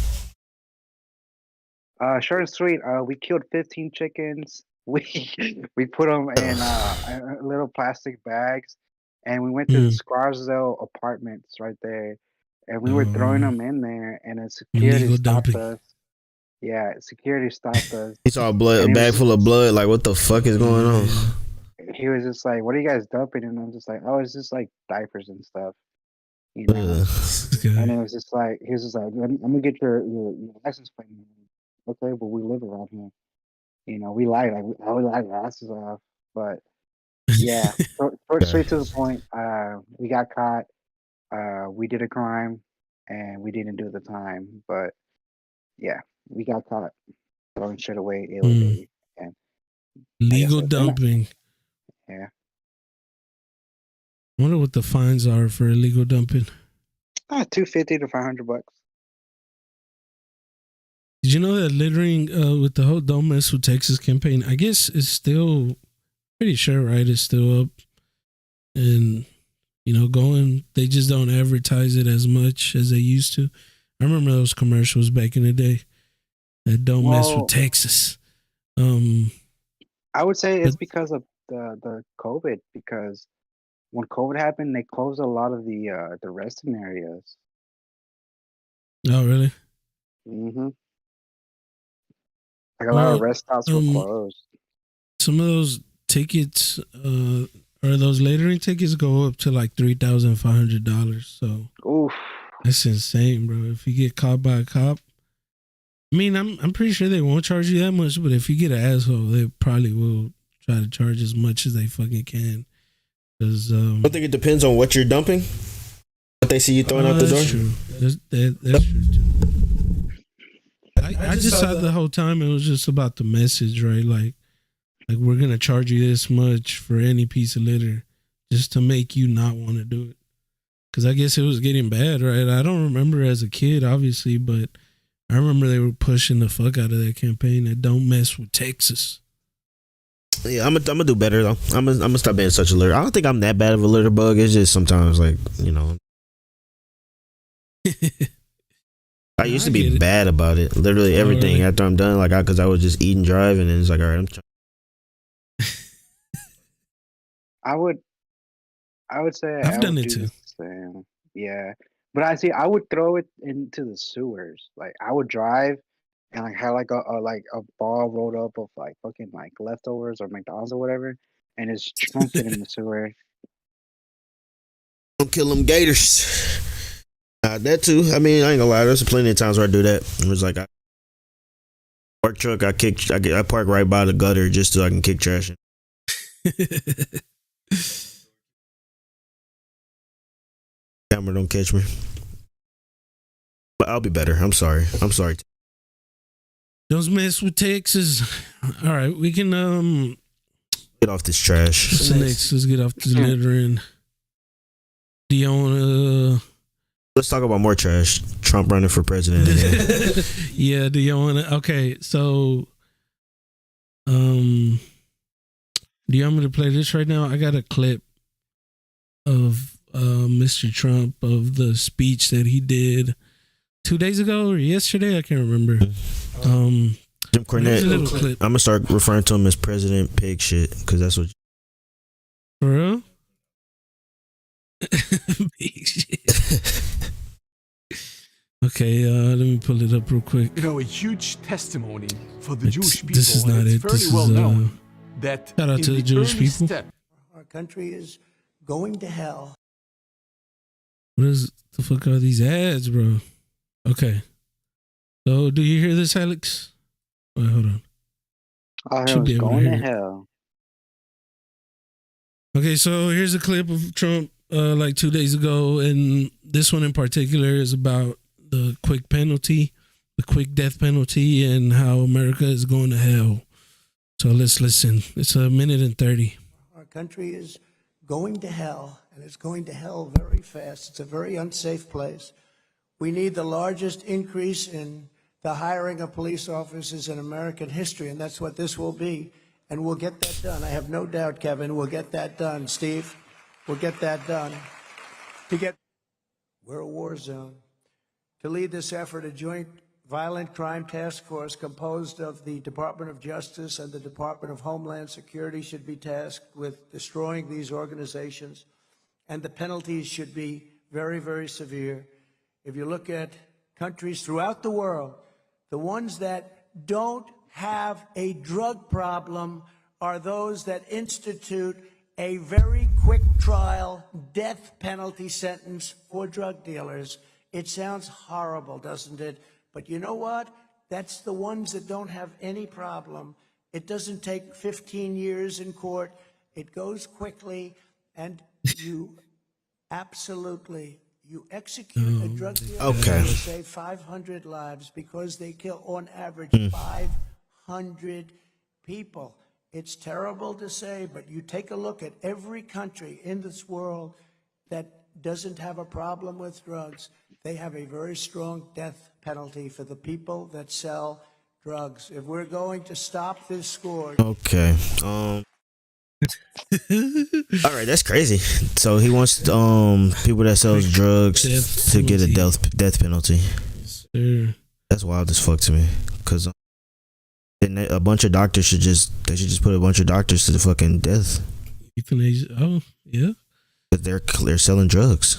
[SPEAKER 4] short and sweet. We killed 15 chickens. We put them in little plastic bags, and we went to the
[SPEAKER 1] Mm,
[SPEAKER 4] Scarsdale apartments right there, and we were throwing
[SPEAKER 1] um,
[SPEAKER 4] them in there, and then security
[SPEAKER 1] illegal
[SPEAKER 4] stopped
[SPEAKER 1] dumping.
[SPEAKER 4] us. Yeah, security stopped us,
[SPEAKER 2] He saw blood,
[SPEAKER 4] and
[SPEAKER 2] a bag full of blood. Like, what the fuck is going on?
[SPEAKER 1] Yeah.
[SPEAKER 4] he was just like, "What are you guys dumping?" And I'm just like, "Oh, it's just like diapers and stuff, you know."
[SPEAKER 2] Ugh.
[SPEAKER 1] This
[SPEAKER 4] And
[SPEAKER 1] guy.
[SPEAKER 4] it was just like, he was just like, I'm gonna get your license plate. Okay, but we live around here. You know, we lie like I would lie our asses off. But yeah,
[SPEAKER 2] Okay.
[SPEAKER 4] straight to the point. We got caught. We did a crime, and we didn't do the time. But yeah, we got caught throwing shit away
[SPEAKER 1] Mm,
[SPEAKER 4] illegally. And like I
[SPEAKER 1] legal
[SPEAKER 4] said, they're not.
[SPEAKER 1] dumping.
[SPEAKER 4] Yeah,
[SPEAKER 1] I wonder what the fines are for illegal dumping.
[SPEAKER 4] 250 to 500 bucks.
[SPEAKER 1] Did you know that littering with the whole "Don't Mess with Texas" campaign? I guess it's still pretty sure, right? It's still up and going. They just don't advertise it as much as they used to. I remember those commercials back in the day that "Don't mess with
[SPEAKER 4] Well,
[SPEAKER 1] Texas." Um,
[SPEAKER 4] I would say
[SPEAKER 1] but
[SPEAKER 4] it's because of the COVID. Because when COVID happened, they closed a lot of the resting areas.
[SPEAKER 1] oh really?
[SPEAKER 4] Hmm Like a lot of
[SPEAKER 1] Well,
[SPEAKER 4] rest stops were
[SPEAKER 1] um,
[SPEAKER 4] closed.
[SPEAKER 1] some of those tickets, or those littering tickets, go up to like $3,500. So
[SPEAKER 4] Oof.
[SPEAKER 1] that's insane, bro. If you get caught by a cop, I mean, I'm pretty sure they won't charge you that much, but if you get an asshole, they probably will try to charge as much as they fucking can. Because
[SPEAKER 2] I think it depends on what you're dumping. What they see you throwing out the door.
[SPEAKER 1] that's true. That's true too. I just thought the whole time it was just about the message, right? Like we're gonna charge you this much for any piece of litter, just to make you not want to do it. Because I guess it was getting bad, right? I don't remember as a kid, obviously, but I remember they were pushing the fuck out of that campaign that "Don't Mess with Texas."
[SPEAKER 2] Yeah, I'm gonna do better though. I'm gonna stop being such a litter. I don't think I'm that bad of a litter bug. It's just sometimes like I used to
[SPEAKER 1] get
[SPEAKER 2] be
[SPEAKER 1] it.
[SPEAKER 2] bad about it. Literally
[SPEAKER 1] Oh,
[SPEAKER 2] everything
[SPEAKER 1] really?
[SPEAKER 2] after I'm done, like because I would just eat and drive, and then it's like, all right,
[SPEAKER 4] I would I would say
[SPEAKER 1] I've
[SPEAKER 4] I
[SPEAKER 1] done
[SPEAKER 4] would
[SPEAKER 1] it
[SPEAKER 4] do
[SPEAKER 1] too.
[SPEAKER 4] the same. Yeah. But I would throw it into the sewers. Like I would drive and like have like a ball rolled up of like fucking like leftovers or McDonald's or whatever, and just chunk it in the sewer.
[SPEAKER 2] don't kill them gators. That too. I mean, I ain't gonna lie. There's plenty of times where I do that. It was like I park truck. I park right by the gutter just so I can kick trash in. Camera don't catch me. But I'll be better. I'm sorry.
[SPEAKER 1] Don't mess with Texas. All right, we can
[SPEAKER 2] Get off this trash.
[SPEAKER 1] what's the next? Let's get off this littering. Do you wanna
[SPEAKER 2] Let's talk about more trash. Trump running for president again.
[SPEAKER 1] yeah, do you wanna okay, so do you want me to play this right now? I got a clip of Mr. Trump of the speech that he did 2 days ago or yesterday. I can't remember.
[SPEAKER 2] Jim
[SPEAKER 1] Here's a little
[SPEAKER 2] Cornette.
[SPEAKER 1] clip.
[SPEAKER 2] I'm gonna start referring to him as President Pig Shit because that's what.
[SPEAKER 1] For real? Big shit. Okay, let me pull it up real quick.
[SPEAKER 5] You know, a huge testimony for the Jewish people.
[SPEAKER 1] This is not
[SPEAKER 5] and
[SPEAKER 1] it.
[SPEAKER 5] it's fairly
[SPEAKER 1] This
[SPEAKER 5] well
[SPEAKER 1] is
[SPEAKER 5] known that
[SPEAKER 1] shout out
[SPEAKER 5] in
[SPEAKER 1] to the Jewish
[SPEAKER 5] early
[SPEAKER 1] people.
[SPEAKER 6] Our country is going to hell.
[SPEAKER 1] What is the fuck are these ads, bro? Okay. So, do you hear this, Alex? Wait, hold on.
[SPEAKER 4] Oh, it
[SPEAKER 1] Should
[SPEAKER 4] was
[SPEAKER 1] be able to
[SPEAKER 4] going to
[SPEAKER 1] hear it.
[SPEAKER 4] hell.
[SPEAKER 1] Okay, so here's a clip of Trump like 2 days ago, and this one in particular is about the quick penalty, the quick death penalty, and how America is going to hell. So let's listen. It's a minute and 30.
[SPEAKER 6] Our country is going to hell, and it's going to hell very fast. It's a very unsafe place. We need the largest increase in the hiring of police officers in American history, and that's what this will be. And we'll get that done. I have no doubt, Kevin, we'll get that done. Steve, we'll get that done. We're a war zone. To lead this effort, a joint violent crime task force composed of the Department of Justice and the Department of Homeland Security should be tasked with destroying these organizations, and the penalties should be very, very severe. If you look at countries throughout the world, the ones that don't have a drug problem are those that institute a very quick trial death penalty sentence for drug dealers. It sounds horrible, doesn't it? But you know what? That's the ones that don't have any problem. It doesn't take 15 years in court. It goes quickly, and you absolutely, you execute a drug dealer,
[SPEAKER 2] Okay.
[SPEAKER 6] you save 500 lives because they kill on average 500 people. It's terrible to say, but you take a look at every country in this world that doesn't have a problem with drugs. They have a very strong death penalty for the people that sell drugs. If we're going to stop this scourge,
[SPEAKER 2] Okay. All right, that's crazy. So he wants people that sells drugs
[SPEAKER 1] Death
[SPEAKER 2] to get a
[SPEAKER 1] penalty.
[SPEAKER 2] death penalty.
[SPEAKER 1] Sir.
[SPEAKER 2] That's wild as fuck to me. Cause then a bunch of doctors should just put a bunch of doctors to the fucking death.
[SPEAKER 1] Euthanasia. Oh, yeah.
[SPEAKER 2] 'Cause they're selling drugs,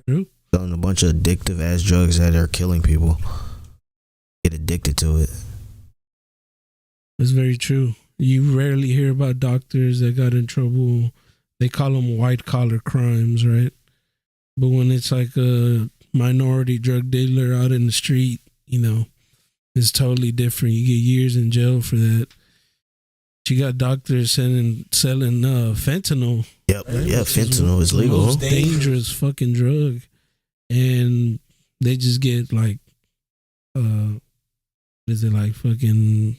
[SPEAKER 1] True.
[SPEAKER 2] selling a bunch of addictive ass drugs that are killing people. Get addicted to it.
[SPEAKER 1] That's very true. You rarely hear about doctors that got in trouble. They call them white collar crimes, right? But when it's like a minority drug dealer out in the street, you know, it's totally different. You get years in jail for that. You got doctors selling fentanyl.
[SPEAKER 2] Yep.
[SPEAKER 1] Right?
[SPEAKER 2] Yeah, fentanyl is legal.
[SPEAKER 1] The most dangerous fucking drug. And they just get like, what is it, like fucking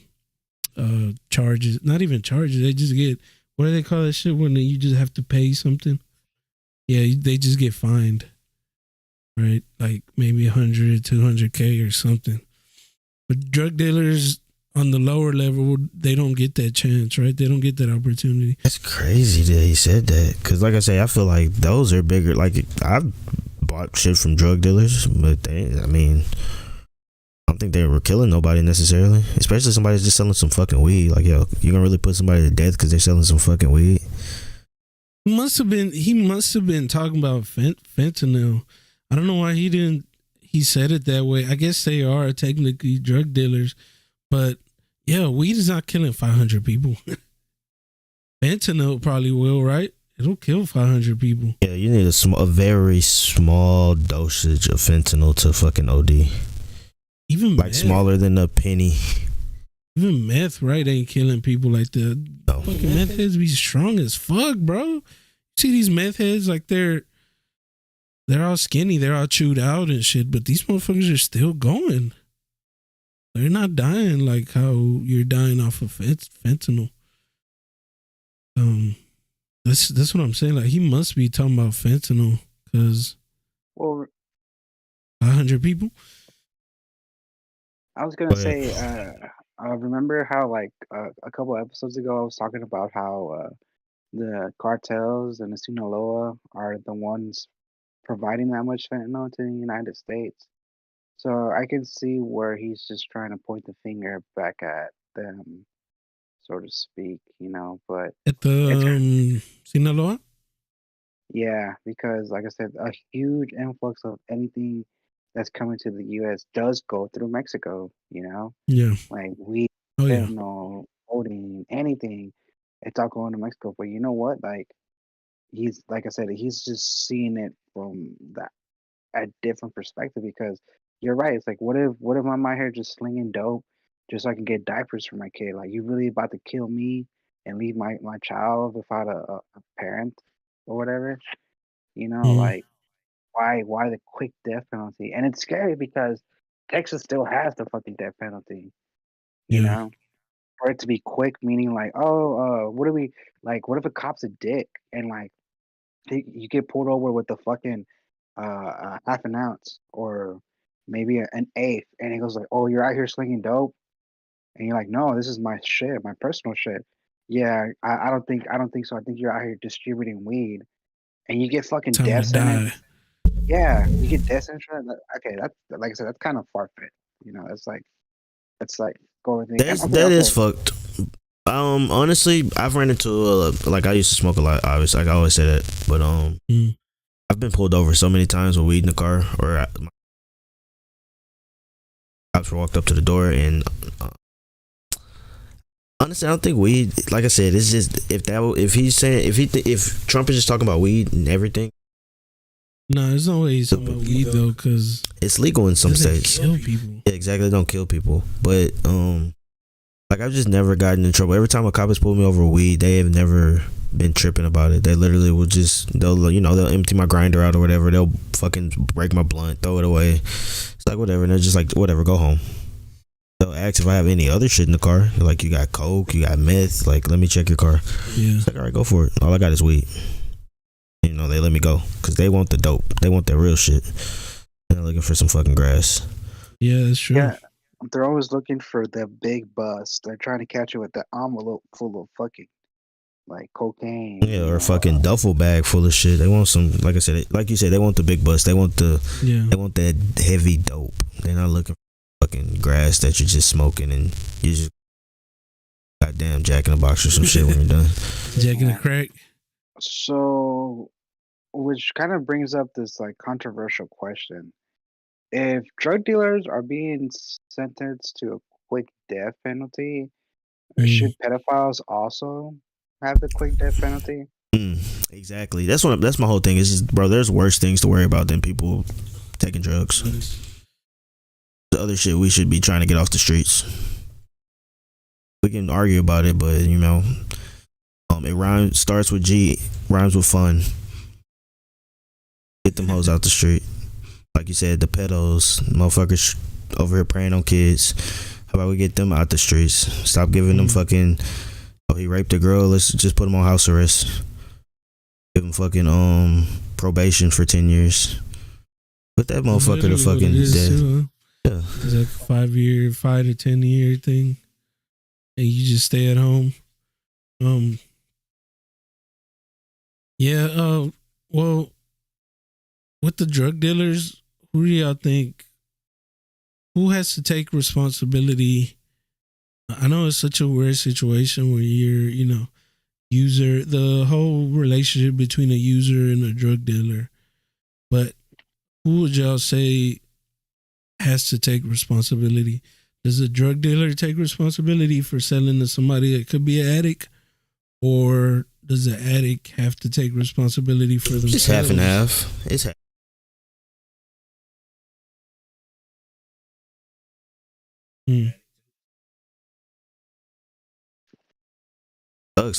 [SPEAKER 1] charges? Not even charges. They just get, what do they call that shit when you just have to pay something? Yeah, they just get fined, right? Like maybe 100, 200K or something. But drug dealers on the lower level, they don't get that chance, right? They don't get that opportunity.
[SPEAKER 2] That's crazy that he said that. Cause like I say, I feel like those are bigger. Like I've bought shit from drug dealers, but I don't think they were killing nobody necessarily. Especially somebody that's just selling some fucking weed. Like, yo, you gonna really put somebody to death because they're selling some fucking weed?
[SPEAKER 1] He must have been talking about fentanyl. I don't know why he said it that way. I guess they are technically drug dealers, but yeah, weed is not killing 500 people. Fentanyl probably will, right? It'll kill 500 people.
[SPEAKER 2] Yeah, you need a very small dosage of fentanyl to fucking OD.
[SPEAKER 1] Even
[SPEAKER 2] Like
[SPEAKER 1] meth,
[SPEAKER 2] smaller than a penny.
[SPEAKER 1] even meth, right? Ain't killing people like that.
[SPEAKER 2] No.
[SPEAKER 1] Fucking meth heads be strong as fuck, bro. See these meth heads, like they're all skinny, they're all chewed out and shit, but these motherfuckers are still going. They're not dying like how you're dying off of fentanyl. That's what I'm saying. Like he must be talking about fentanyl because
[SPEAKER 4] Well,
[SPEAKER 1] 500 people.
[SPEAKER 4] I was gonna say, remember how like a couple episodes ago I was talking about how the cartels and the Sinaloa are the ones providing that much fentanyl to the United States. So I can see where he's just trying to point the finger back at them, so to speak, but
[SPEAKER 1] At
[SPEAKER 4] it's
[SPEAKER 1] the Sinaloa?
[SPEAKER 4] yeah, because like I said, a huge influx of anything that's coming to the US does go through Mexico.
[SPEAKER 1] Yeah.
[SPEAKER 4] Like weed,
[SPEAKER 1] Oh, yeah.
[SPEAKER 4] fentanyl, codeine, anything, it's all going to Mexico. But you know what? Like like I said, he's just seeing it from a different perspective because you're right. It's like, what if I'm out here just slinging dope just so I can get diapers for my kid? Like, you really about to kill me and leave my child without a parent or whatever? You know,
[SPEAKER 1] Mm,
[SPEAKER 4] like, why the quick death penalty? And it's scary because Texas still has the fucking death penalty. You
[SPEAKER 1] yeah.
[SPEAKER 4] know, for it to be quick, meaning like, oh, what do we like? What if a cop's a dick and like you get pulled over with the fucking half an ounce or maybe an eighth, and he goes like, "Oh, you're out here slinging dope," and you're like, "No, this is my shit, my personal shit." Yeah, I don't think so. I think you're out here distributing weed, and you get fucking
[SPEAKER 1] Time to
[SPEAKER 4] death sentence.
[SPEAKER 1] die.
[SPEAKER 4] Yeah, you get death sentence. Okay, that's like I said, that's kind of far fetched. You know, it's like going think. And okay,
[SPEAKER 2] That is
[SPEAKER 4] okay.
[SPEAKER 2] fucked. Honestly, I've ran into like I used to smoke a lot. Obviously, like I always say that, but
[SPEAKER 1] Mm,
[SPEAKER 2] I've been pulled over so many times with weed in the car, or my cops walked up to the door, and uh, honestly, I don't think weed. Like I said, it's just if he's saying if Trump is just talking about weed and everything,
[SPEAKER 1] no, there's no way he's talking about weed though, because
[SPEAKER 2] it's legal in some
[SPEAKER 1] doesn't
[SPEAKER 2] states.
[SPEAKER 1] kill people.
[SPEAKER 2] Yeah, exactly, don't kill people, but like I've just never gotten in trouble. Every time a cop has pulled me over with weed, they have never been tripping about it. They literally will just they'll empty my grinder out or whatever. They'll fucking break my blunt, throw it away. It's like whatever, and they're just like whatever, go home. They'll ask if I have any other shit in the car. They're like, you got coke, you got meth. Like, let me check your car.
[SPEAKER 1] Yeah.
[SPEAKER 2] It's like, all right, go for it. All I got is weed. They let me go because they want the dope. They want that real shit. They're looking for some fucking grass.
[SPEAKER 1] Yeah, that's true.
[SPEAKER 4] Yeah, they're always looking for the big bust. They're trying to catch you with the envelope full of fucking like cocaine.
[SPEAKER 2] Yeah, or a fucking duffel bag full of shit. They want some, like I said, like you said, they want the big bust. They want
[SPEAKER 1] Yeah.
[SPEAKER 2] they want that heavy dope. They're not looking for fucking grass that you're just smoking and you just goddamn Jack in the Box or some shit when you're done.
[SPEAKER 1] Jack in the crack.
[SPEAKER 4] So, which kind of brings up this like controversial question. If drug dealers are being sentenced to a quick death penalty,
[SPEAKER 1] Mm.
[SPEAKER 4] should pedophiles also have the quick death penalty?
[SPEAKER 2] Exactly. That's my whole thing. Is just, bro, there's worse things to worry about than people taking drugs. The other shit we should be trying to get off the streets. We can argue about it, but it starts with G, rhymes with fun. Get them hoes out the street. Like you said, the pedos, motherfuckers over here preying on kids. How about we get them out the streets? Stop giving them fucking. Oh, he raped a girl. Let's just put him on house arrest. Give him fucking probation for 10 years. Put that motherfucker to fucking death.
[SPEAKER 1] Too, huh?
[SPEAKER 2] Yeah.
[SPEAKER 1] It's like 5 to 10 year thing, and you just stay at home. Yeah. Well, with the drug dealers, who do y'all think? Who has to take responsibility? I know it's such a weird situation where you're, user, the whole relationship between a user and a drug dealer. But who would y'all say has to take responsibility? Does the drug dealer take responsibility for selling to somebody that could be an addict? Or does the addict have to take responsibility for themselves?
[SPEAKER 2] Just half and half. It's half.
[SPEAKER 1] Hmm.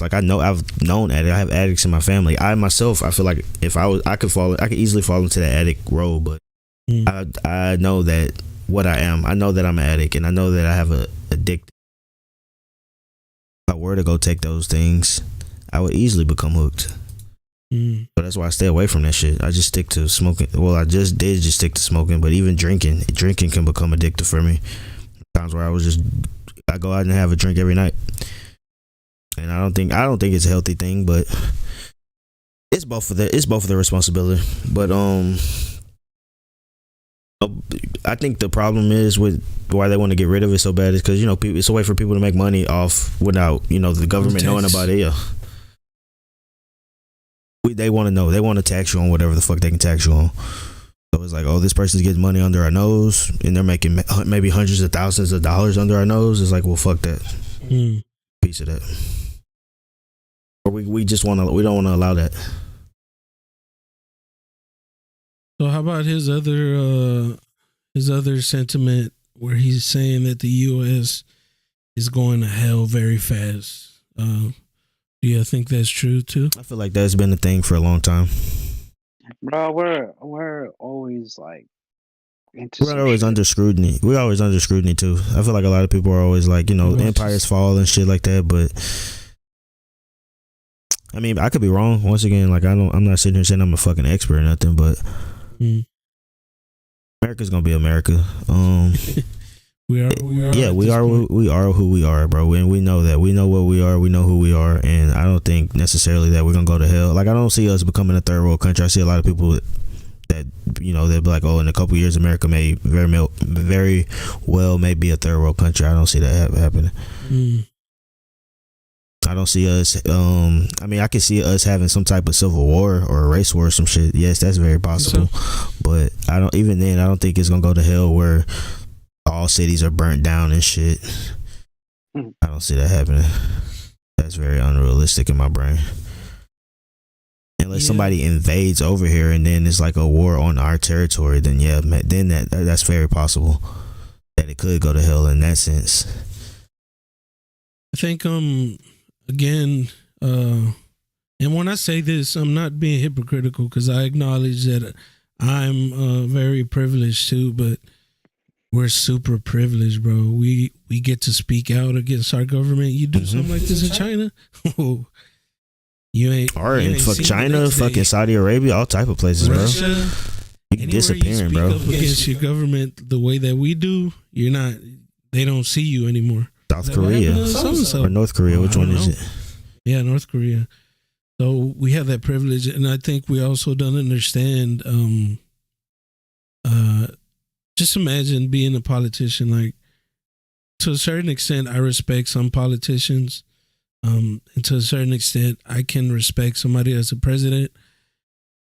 [SPEAKER 2] Like I've known addicts. I have addicts in my family. I myself, I feel like if I could easily fall into that addict role, but I know that what I am. I know that I'm an addict, and I know that I have a addict. If I were to go take those things, I would easily become hooked. So that's why I stay away from that shit. I just stick to smoking. Well, I just stick to smoking, but even drinking can become addictive for me. Times where I go out and have a drink every night. And I don't think it's a healthy thing, but it's both of their responsibility. But I think the problem is with why they want to get rid of it so bad is because it's a way for people to make money off without the government knowing about it. Yeah. They want to know. They want to tax you on whatever the fuck they can tax you on. So it's like, oh, this person's getting money under our nose, and they're making maybe hundreds of thousands of dollars under our nose. It's like, well, fuck that. Piece of that. Or we don't want to allow that.
[SPEAKER 1] So how about his other his other sentiment where he's saying that the U.S. is going to hell very fast. Do you think that's true too?
[SPEAKER 2] I feel like that's been a thing for a long time.
[SPEAKER 4] Bro, we're always like into
[SPEAKER 2] We're
[SPEAKER 4] some
[SPEAKER 2] always
[SPEAKER 4] shit.
[SPEAKER 2] under scrutiny. We're always under scrutiny too. I feel like a lot of people are always like, empires fall and shit like that. But I mean, I could be wrong. Once again, like I'm not sitting here saying I'm a fucking expert or nothing, but America's gonna be America.
[SPEAKER 1] We are.
[SPEAKER 2] Yeah, we are who we are, bro. And we know that. We know what we are. We know who we are. And I don't think necessarily that we're gonna go to hell. Like, I don't see us becoming a third world country. I see a lot of people that they'll be like, oh, in a couple years, America may very well may be a third world country. I don't see that happening. I don't see us. I mean, I can see us having some type of civil war or a race war or some shit. Yes, that's very possible. But I don't. Even then, I don't think it's gonna go to hell where all cities are burnt down and shit. I don't see that happening. That's very unrealistic in my brain. Unless somebody invades over here and then it's like a war on our territory, then then that's very possible that it could go to hell in that sense.
[SPEAKER 1] I think again, and when I say this, I'm not being hypocritical because I acknowledge that I'm very privileged too, but we're super privileged, bro. We get to speak out against our government. You do something like this in China, you ain't.
[SPEAKER 2] Fuck China, fucking Saudi Arabia, all type of places,
[SPEAKER 1] Russia,
[SPEAKER 2] bro. You disappearing, bro.
[SPEAKER 1] Up against your government the way that we do, you're not. They don't see you anymore.
[SPEAKER 2] South Korea or North Korea, which one is it?
[SPEAKER 1] Yeah, North Korea. So we have that privilege, and I think we also don't understand. Just imagine being a politician. Like, to a certain extent, I respect some politicians. And to a certain extent, I can respect somebody as a president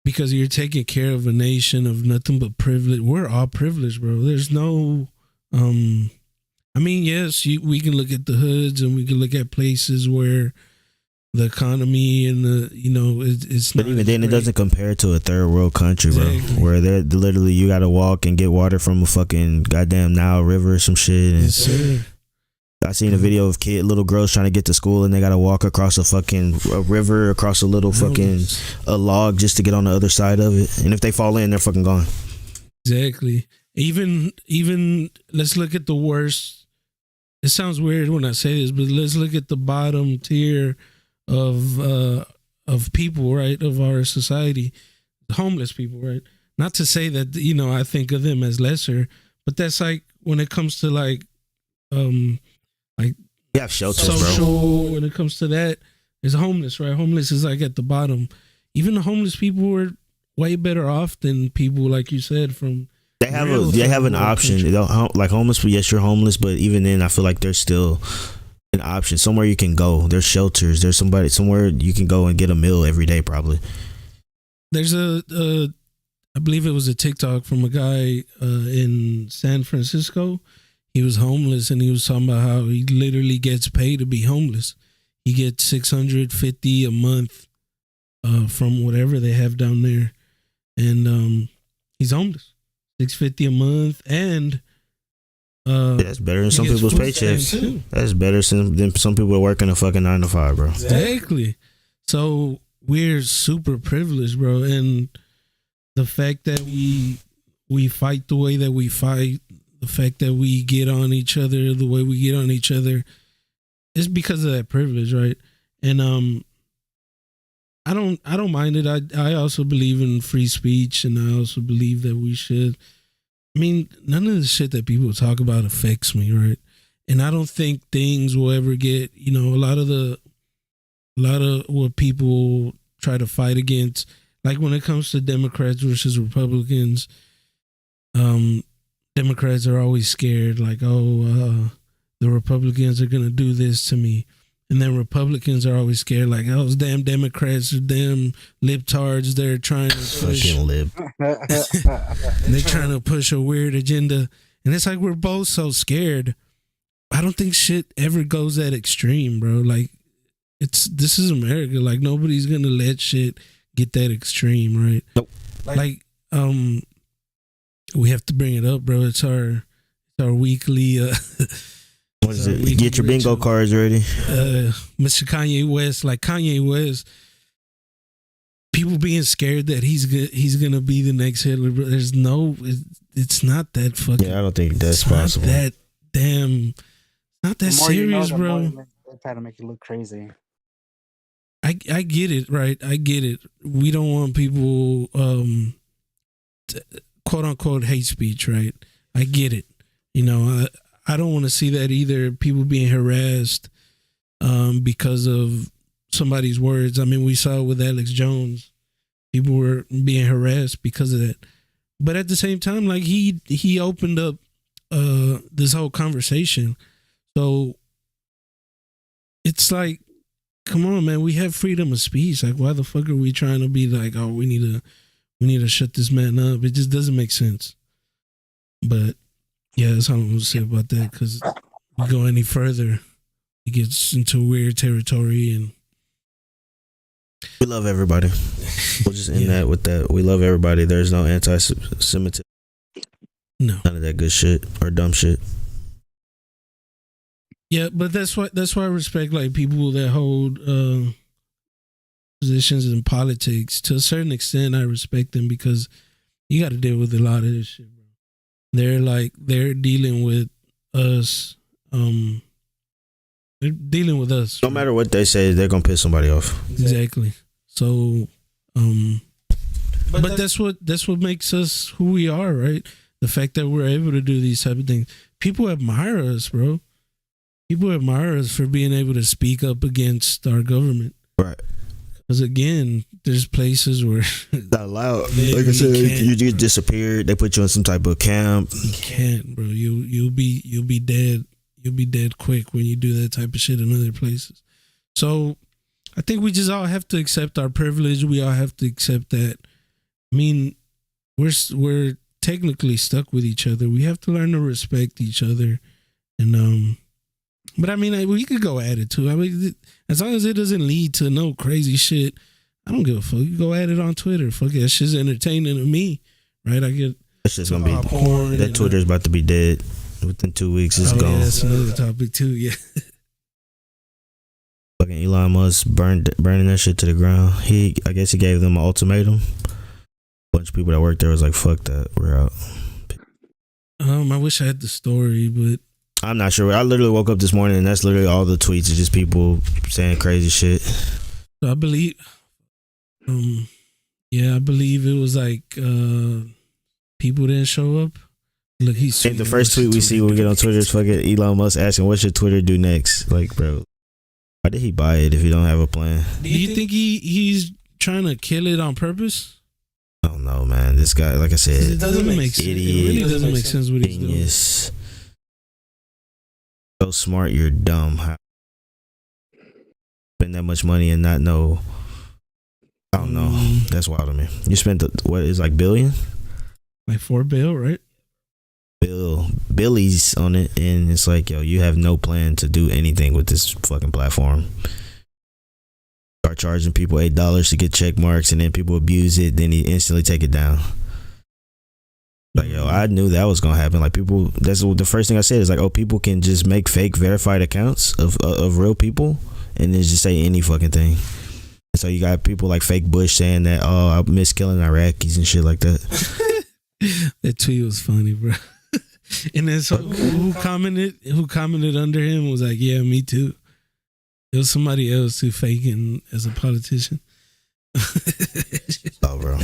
[SPEAKER 1] because you're taking care of a nation of nothing but privilege. We're all privileged, bro. There's no. I mean, yes, we can look at the hoods and we can look at places where the economy and it's not.
[SPEAKER 2] But even then, it doesn't compare to a third world country, bro.
[SPEAKER 1] Exactly.
[SPEAKER 2] Where they're literally you got to walk and get water from a fucking goddamn Nile River or some shit. And
[SPEAKER 1] yes, sir.
[SPEAKER 2] I seen a video of little girls trying to get to school and they got to walk across a river, across a little fucking a log just to get on the other side of it. And if they fall in, they're fucking gone.
[SPEAKER 1] Exactly. Even let's look at the worst. It sounds weird when I say this, but let's look at the bottom tier of people, right, of our society, homeless people, right? Not to say that I think of them as lesser, but that's like when it comes to like
[SPEAKER 2] we have shelters,
[SPEAKER 1] social,
[SPEAKER 2] bro.
[SPEAKER 1] when it comes to that, there's homeless, right? Homeless is like at the bottom. Even the homeless people were way better off than people like you said from.
[SPEAKER 2] They have an option. They don't, like homeless, but yes, you're homeless, but even then, I feel like there's still an option somewhere you can go. There's shelters. There's somewhere you can go and get a meal every day, probably.
[SPEAKER 1] There's I believe it was a TikTok from a guy in San Francisco. He was homeless and he was talking about how he literally gets paid to be homeless. He gets $650 a month from whatever they have down there, and he's homeless. $650 a month, and
[SPEAKER 2] that's better than some people's paychecks. That's better than some people are working a fucking 9 to 5, bro.
[SPEAKER 1] Exactly. So we're super privileged, bro, and the fact that we fight the way that we fight, the fact that we get on each other the way we get on each other, is because of that privilege, right? And I don't mind it. I also believe in free speech, and I also believe that we should. I mean, none of the shit that people talk about affects me, right? And I don't think things will ever get, a lot of what people try to fight against, like when it comes to Democrats versus Republicans, Democrats are always scared, like, the Republicans are going to do this to me. And then Republicans are always scared, like, those damn Democrats are damn libtards. They're trying to push.
[SPEAKER 2] Fucking lib.
[SPEAKER 1] They're trying to push a weird agenda. And it's like we're both so scared. I don't think shit ever goes that extreme, bro. Like, this is America. Like, nobody's going to let shit get that extreme, right?
[SPEAKER 2] Nope.
[SPEAKER 1] Like, we have to bring it up, bro. It's our weekly.
[SPEAKER 2] What is it? Get your bingo cards ready.
[SPEAKER 1] Mr. Kanye West, like Kanye West, people being scared that he's gonna be the next Hitler. Bro. There's no, it's not that fucking.
[SPEAKER 2] Yeah, I don't think that's possible.
[SPEAKER 1] Not that damn. Not that serious, bro.
[SPEAKER 4] They try to make it look crazy.
[SPEAKER 1] I get it, right? I get it. We don't want people, quote unquote, hate speech, right? I get it. You know, I don't want to see that either. People being harassed because of somebody's words. I mean, we saw it with Alex Jones. People were being harassed because of that. But at the same time, like he opened up this whole conversation. So it's like, come on, man, we have freedom of speech. Like, why the fuck are we trying to be like, oh, we need to shut this man up? It just doesn't make sense. But yeah, that's all I'm gonna say about that. Because we go any further, it gets into weird territory. And
[SPEAKER 2] we love everybody. We'll just end that with that. We love everybody. There's no anti-Semitism.
[SPEAKER 1] No,
[SPEAKER 2] none of that good shit or dumb shit.
[SPEAKER 1] Yeah, but that's why I respect like people that hold positions in politics. To a certain extent, I respect them because you got to deal with a lot of this shit, bro. They're dealing with us. They're dealing with us.
[SPEAKER 2] No matter what they say, they're gonna piss somebody off.
[SPEAKER 1] Exactly. So, but that's what makes us who we are, right? The fact that we're able to do these type of things. People admire us, bro. People admire us for being able to speak up against our government.
[SPEAKER 2] Right.
[SPEAKER 1] Because again, there's places where
[SPEAKER 2] not allowed. Like I said, you get disappeared. They put you in some type of camp.
[SPEAKER 1] You can't, bro. You'll be dead. You'll be dead quick when you do that type of shit in other places. So I think we just all have to accept our privilege. We all have to accept that. I mean, we're technically stuck with each other. We have to learn to respect each other. And but I mean, we could go at it too. I mean, as long as it doesn't lead to no crazy shit, I don't give a fuck. You go at it on Twitter. Fuck it, that shit's entertaining to me, right? I get
[SPEAKER 2] that shit's gonna be porn. That Twitter's about to be dead within 2 weeks. It's gone.
[SPEAKER 1] Yeah, that's another topic too. Yeah.
[SPEAKER 2] Fucking Elon Musk burning that shit to the ground. I guess he gave them an ultimatum. A bunch of people that worked there was like, "Fuck that, we're out."
[SPEAKER 1] I wish I had the story, but
[SPEAKER 2] I'm not sure. I literally woke up this morning and that's literally all the tweets. It's just people saying crazy shit.
[SPEAKER 1] So I believe, I believe it was like people didn't show up. Look, he's
[SPEAKER 2] the first tweet we see when we get on Twitter is fucking Elon Musk asking, "What should Twitter do next?" Like, bro, why did he buy it if he don't have a plan?
[SPEAKER 1] Do you think he's trying to kill it on purpose?
[SPEAKER 2] I don't know, man. This guy, like I said,
[SPEAKER 1] it doesn't make sense. It really doesn't make sense what he's doing.
[SPEAKER 2] Genius. So smart, you're dumb. How spend that much money and not know? I don't know. That's wild to me. You spent what is like billion?
[SPEAKER 1] Like $4 billion, right?
[SPEAKER 2] Billy's on it, and it's like, yo, you have no plan to do anything with this fucking platform. Start charging people $8 to get check marks, and then people abuse it. Then he instantly take it down. Like, yo, I knew that was gonna happen. Like, people, that's the first thing I said is like, oh, people can just make fake verified accounts of real people and then just say any fucking thing. And so you got people like Fake Bush saying that, oh, I miss killing Iraqis and shit like that.
[SPEAKER 1] That tweet was funny, bro. And then so who commented under him was like, yeah, me too. It was somebody else who faking as a politician.
[SPEAKER 2] Oh, bro.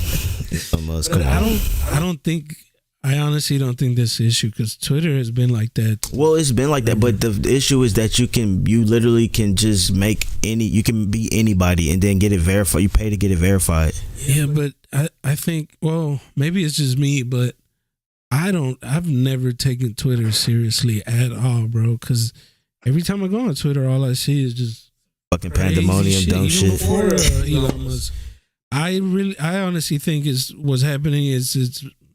[SPEAKER 1] I honestly don't think that's the issue because Twitter has been like that.
[SPEAKER 2] Well, it's been like that, but the issue is that you literally can just you can be anybody and then get it verified. You pay to get it verified.
[SPEAKER 1] Yeah, but I think, well, maybe it's just me, but I've never taken Twitter seriously at all, bro, because every time I go on Twitter, all I see is just
[SPEAKER 2] fucking pandemonium, dumb shit.
[SPEAKER 1] Before Elon Musk, I honestly think what's happening is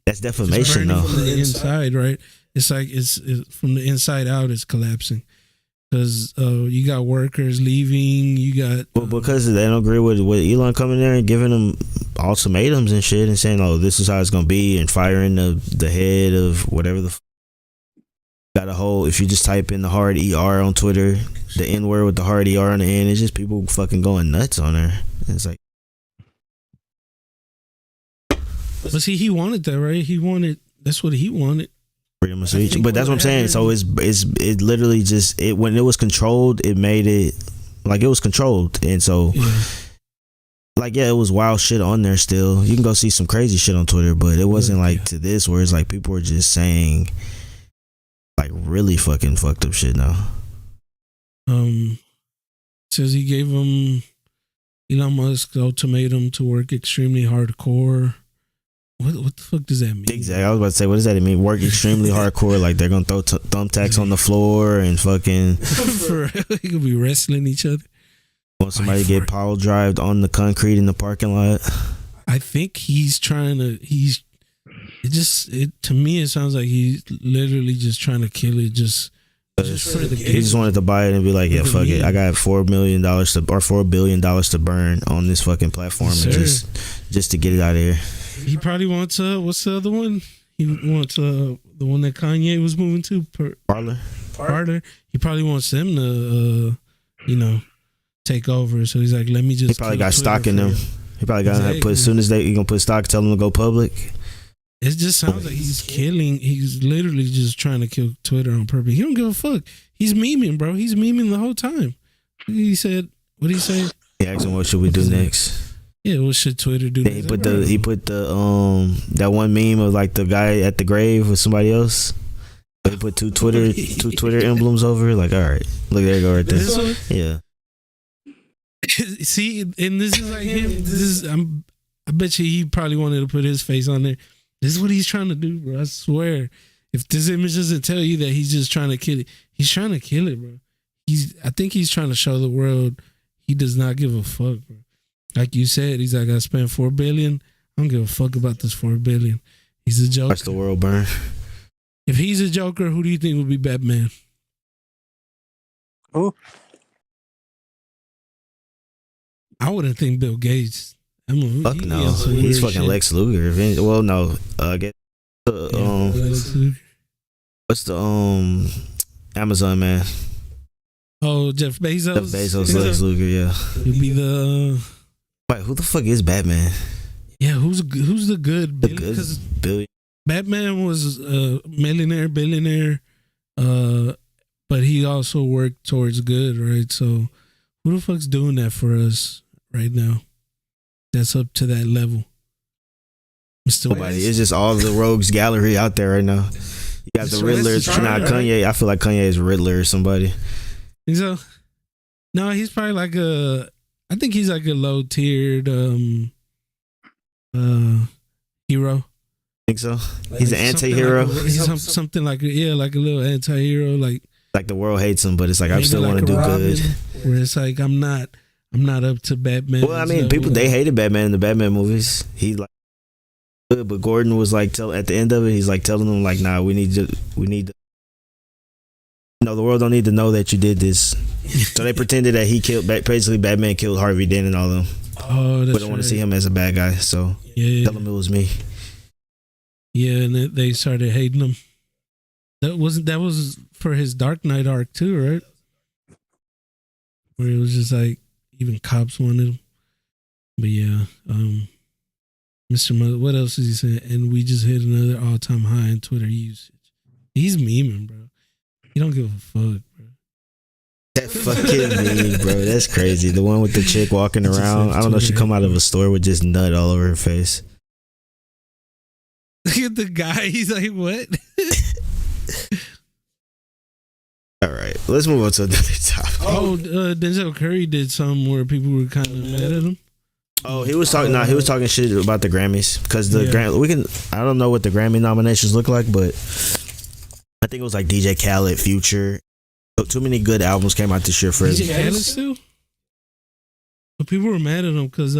[SPEAKER 2] that's defamation, though.
[SPEAKER 1] From the inside, right? It's like it's from the inside out. It's collapsing because you got workers leaving. You got
[SPEAKER 2] because they don't agree with Elon coming there and giving them ultimatums and shit and saying, "Oh, this is how it's gonna be," and firing the head of whatever the. Got a whole. If you just type in the hard ER on Twitter, the N word with the hard ER on the end, it's just people fucking going nuts on there. And it's like,
[SPEAKER 1] but see, he wanted that, right? That's what he wanted.
[SPEAKER 2] freedom of speech. But that's what I'm saying. So it literally just when it was controlled, it made it like it was controlled, and so. Yeah. Like, yeah, it was wild shit on there still. You can go see some crazy shit on Twitter, but it wasn't like to this where it's like people were just saying like really fucking fucked up shit now.
[SPEAKER 1] Says he gave him Elon Musk ultimatum to work extremely hardcore. What the fuck does that mean?
[SPEAKER 2] Exactly. I was about to say, what does that mean? Work extremely hardcore, like they're gonna throw thumbtacks on the floor and fucking
[SPEAKER 1] he could be wrestling each other.
[SPEAKER 2] Want somebody to get power drived on the concrete in the parking lot?
[SPEAKER 1] I think he's trying to. To me, it sounds like he's literally just trying to kill it. Just for the game.
[SPEAKER 2] He just wanted to buy it and be like, yeah, fuck it. I got $4 billion to burn on this fucking platform, and just to get it out of here.
[SPEAKER 1] He probably wants what's the other one? He wants the one that Kanye was moving to. Parler. He probably wants them to, take over. So he's like, let me just.
[SPEAKER 2] He probably got stock in them. He probably got to put as soon as he gonna put stock, tell them to go public.
[SPEAKER 1] It just sounds like he's literally just trying to kill Twitter on purpose. He don't give a fuck. He's memeing, bro. He's memeing the whole time. He said, what did he say?
[SPEAKER 2] He asked him, what should we do next?
[SPEAKER 1] Yeah, what should Twitter do next?
[SPEAKER 2] He put the that one meme of like the guy at the grave with somebody else. He put two Twitter emblems over. Like, all right, look, there you go right there. Yeah.
[SPEAKER 1] See, and this is like him. I bet you he probably wanted to put his face on there. This is what he's trying to do, bro. I swear. If this image doesn't tell you that he's just trying to kill it, he's trying to kill it, bro. I think he's trying to show the world he does not give a fuck, bro. Like you said, he's like, I spent $4 billion. I don't give a fuck about this $4 billion. He's a joker.
[SPEAKER 2] Watch the world burn.
[SPEAKER 1] If he's a joker, who do you think would be Batman?
[SPEAKER 4] Who?
[SPEAKER 1] I wouldn't think Bill Gates.
[SPEAKER 2] Fuck no. He's fucking Lex Luger. Well, no. What's the Amazon man?
[SPEAKER 1] Oh, Jeff Bezos.
[SPEAKER 2] Jeff Bezos, Lex Luger. Yeah.
[SPEAKER 1] He'd be the.
[SPEAKER 2] Wait, who the fuck is Batman?
[SPEAKER 1] Yeah, who's the good?
[SPEAKER 2] Because billion.
[SPEAKER 1] Batman was a millionaire, billionaire, but he also worked towards good, right? So, who the fuck's doing that for us right now? That's up to that level. Mr.
[SPEAKER 2] Nobody. It's just all the rogues gallery out there right now. You got the Riddler. Kanye. I feel like Kanye is Riddler or somebody.
[SPEAKER 1] Think so? No, he's probably like I think he's like a low tiered hero.
[SPEAKER 2] Think so? He's an anti-hero.
[SPEAKER 1] He's something like like a little anti-hero, like
[SPEAKER 2] the world hates him, but it's like I still want to do good.
[SPEAKER 1] Where it's like I'm not up to Batman.
[SPEAKER 2] Well, I mean, they hated Batman in the Batman movies. He like good, but Gordon was like at the end of it, he's like telling them like, nah, we need to the world don't need to know that you did this. So they pretended that he killed, basically Batman killed Harvey Dent and all of them.
[SPEAKER 1] Oh, that's
[SPEAKER 2] but don't want to see him as a bad guy, so tell him it was me.
[SPEAKER 1] Yeah, and they started hating him. That was for his Dark Knight arc too, right? Where it was just like even cops wanted him. But yeah, Mr. Mother, what else is he saying? And we just hit another all-time high in Twitter usage. He's memeing, bro. He don't give a fuck, bro.
[SPEAKER 2] That fucking meme, bro. That's crazy. The one with the chick walking around. I don't know. She come out of a store with just nut all over her face.
[SPEAKER 1] Look at the guy. He's like, what?
[SPEAKER 2] All right, let's move on to another topic.
[SPEAKER 1] Oh, Denzel Curry did something where people were kind of mad at him.
[SPEAKER 2] Oh, he was talking. He was talking shit about the Grammys because I don't know what the Grammy nominations look like, but I think it was like DJ Khaled, Future. Too many good albums came out this year for
[SPEAKER 1] DJ Khaled too. But people were mad at him because